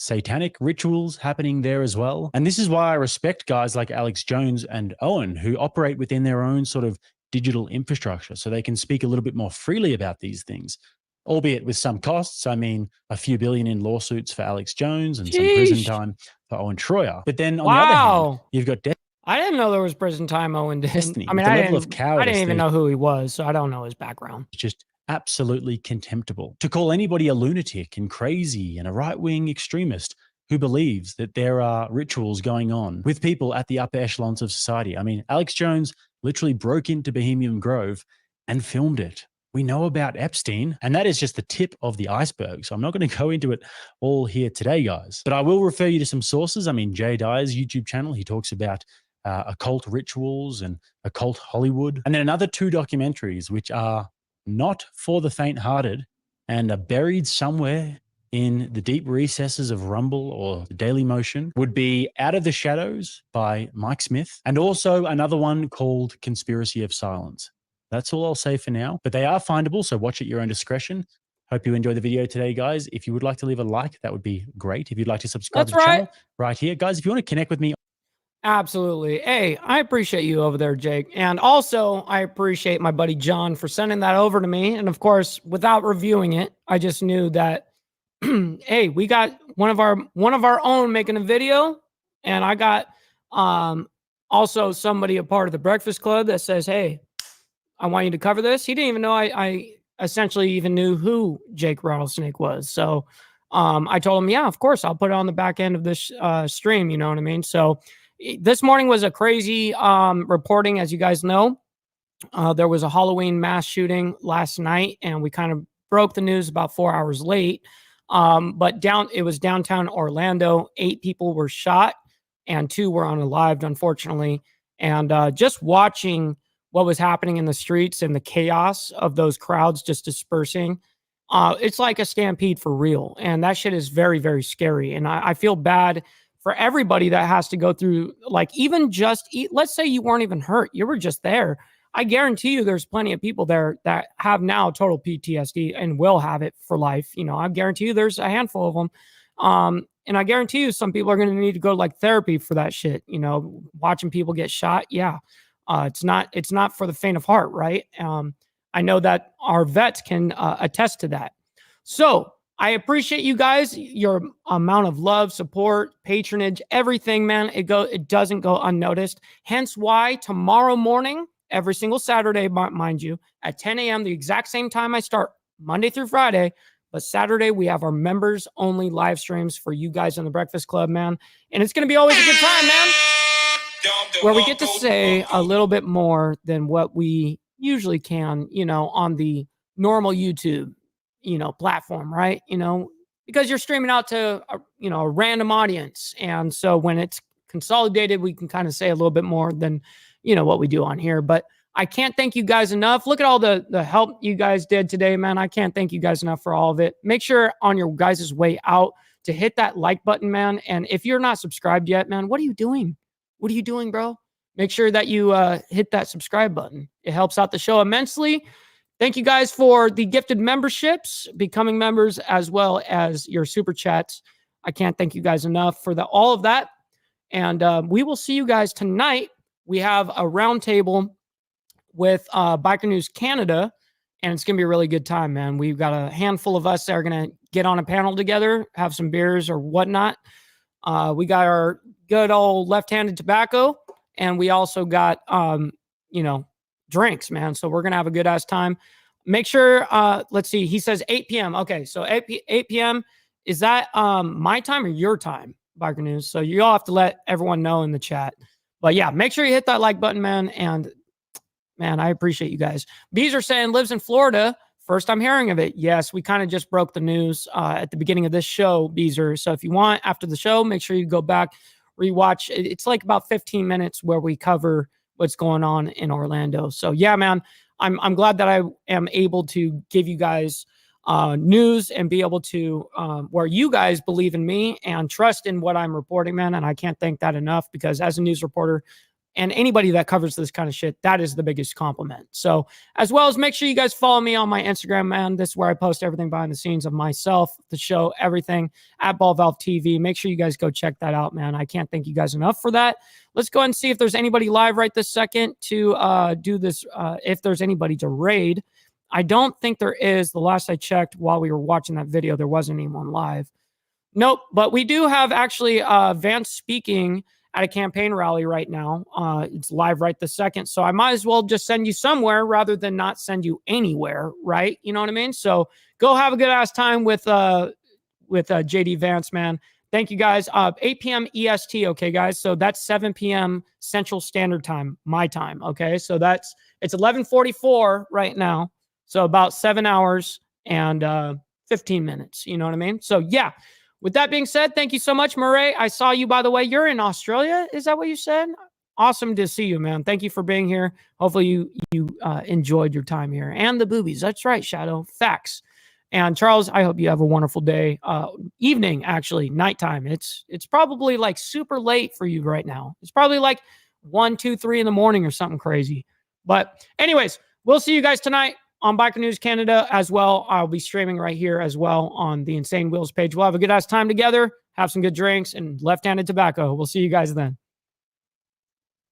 Satanic rituals happening there as well. And this is why I respect guys like Alex Jones and Owen, who operate within their own sort of digital infrastructure so they can speak a little bit more freely about these things, albeit with some costs. I mean, a few billion in lawsuits for Alex Jones and some prison time for Owen Troyer. But then on the other hand, you've got I didn't know there was prison time Owen did. Destiny. I mean, the I level of cowardice didn't even know who he was, so I don't know his background. Just absolutely contemptible. To call anybody a lunatic and crazy and a right-wing extremist who believes that there are rituals going on with people at the upper echelons of society. I mean, Alex Jones literally broke into Bohemian Grove and filmed it. We know about Epstein, and that is just the tip of the iceberg. So I'm not going to go into it all here today, guys. But I will refer you to some sources. I mean, Jay Dyer's YouTube channel, he talks about occult rituals and occult Hollywood. And then another 2 documentaries, which are not for the faint-hearted and are buried somewhere in the deep recesses of Rumble or the Daily Motion, would be Out of the Shadows by Mike Smith, and also another one called Conspiracy of Silence. That's all I'll say for now, but they are findable, so watch at your own discretion. Hope you enjoyed the video today, guys. If you would like to leave a like, that would be great. If you'd like to subscribe to the channel right here. Guys, if you want to connect with me. Absolutely. Hey, I appreciate you over there, Jake. And also, I appreciate my buddy John for sending that over to me. And of course, without reviewing it, I just knew that, hey, we got one of our own making a video. And I got also somebody a part of the Breakfast Club that says, hey, I want you to cover this. He didn't even know I essentially even knew who Jake Rattlesnake was. So I told him, yeah, of course, I'll put it on the back end of this stream. You know what I mean? So this morning was a crazy reporting, as you guys know. There was a Halloween mass shooting last night, and we kind of broke the news about 4 hours late. But it was downtown Orlando. 8 people were shot, and 2 were unalived, unfortunately. And just watching what was happening in the streets and the chaos of those crowds just dispersing, it's like a stampede for real. And that shit is very, very scary. And I feel bad for everybody that has to go through, like, even let's say you weren't even hurt, you were just there. I guarantee you there's plenty of people there that have now total PTSD and will have it for life. You know, I guarantee you there's a handful of them. And I guarantee you some people are going to need to go to like therapy for that shit. You know, watching people get shot. Yeah. It's not for the faint of heart. Right. I know that our vets can attest to that. So I appreciate you guys, your amount of love, support, patronage, everything, man. It doesn't go unnoticed. Hence why tomorrow morning, every single Saturday, mind you, at 10 a.m., the exact same time I start Monday through Friday, but Saturday we have our members only live streams for you guys in the Breakfast Club, man. And it's going to be always a good time, man, where we get to say a little bit more than what we usually can, you know, on the normal YouTube, you know, platform, right? You know, because you're streaming out to, a random audience. And so when it's consolidated, we can kind of say a little bit more than, you know, what we do on here. But I can't thank you guys enough. Look at all the help you guys did today, man. I can't thank you guys enough for all of it. Make sure on your guys' way out to hit that like button, man. And if you're not subscribed yet, man, what are you doing? What are you doing, bro? Make sure that you hit that subscribe button. It helps out the show immensely. Thank you guys for the gifted memberships, becoming members, as well as your super chats. I can't thank you guys enough for all of that. And we will see you guys tonight. We have a roundtable with Biker News Canada, and it's going to be a really good time, man. We've got a handful of us that are going to get on a panel together, have some beers or whatnot. We got our good old left-handed tobacco, and we also got, drinks, man. So we're going to have a good-ass time. Make sure, let's see, he says 8 p.m. Okay, so 8 p.m., is that my time or your time, Biker News? So you all have to let everyone know in the chat. But yeah, make sure you hit that like button, man. And man, I appreciate you guys. Beezer saying lives in Florida. First time hearing of it. Yes, we kind of just broke the news at the beginning of this show, Beezer. So if you want, after the show, make sure you go back, rewatch. It's like about 15 minutes where we cover what's going on in Orlando. So yeah, man, I'm glad that I am able to give you guys news and be able to where you guys believe in me and trust in what I'm reporting, man. And I can't thank that enough, because as a news reporter and anybody that covers this kind of shit, that is the biggest compliment. So as well as make sure you guys follow me on my Instagram, man. This is where I post everything behind the scenes of myself, the show, everything at Ball Valve TV. Make sure you guys go check that out, man. I can't thank you guys enough for that. Let's go ahead and see if there's anybody live right this second to do this. If there's anybody to raid. I don't think there is. The last I checked while we were watching that video, there wasn't anyone live. Nope. But we do have actually Vance speaking at a campaign rally right now. It's live right this second. So I might as well just send you somewhere rather than not send you anywhere, right? You know what I mean? So go have a good ass time with JD Vance, man. Thank you guys. 8 p.m. EST, okay, guys? So that's 7 p.m. Central Standard Time, my time, okay? So it's 11:44 right now. So about 7 hours and 15 minutes, you know what I mean? So yeah. With that being said, thank you so much, Murray. I saw you, by the way. You're in Australia. Is that what you said? Awesome to see you, man. Thank you for being here. Hopefully you enjoyed your time here. And the boobies. That's right, Shadow. Facts. And Charles, I hope you have a wonderful day. Evening, actually, nighttime. It's probably like super late for you right now. It's probably like 1, 2, 3 in the morning or something crazy. But anyways, we'll see you guys tonight on Biker News Canada as well. I'll be streaming right here as well on the Insane Wheels page. We'll have a good ass time together, have some good drinks and left-handed tobacco. We'll see you guys then.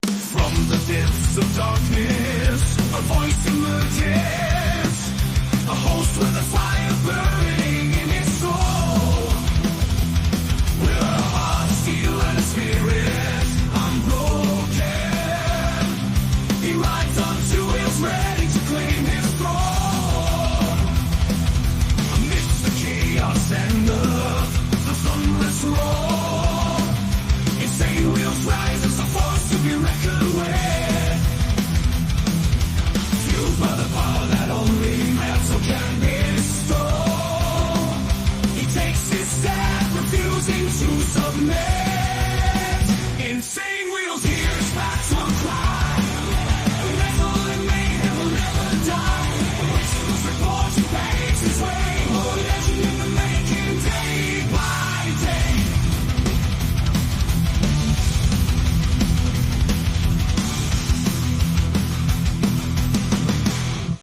From the depths of darkness, a voice emerges, a host with a fire burning.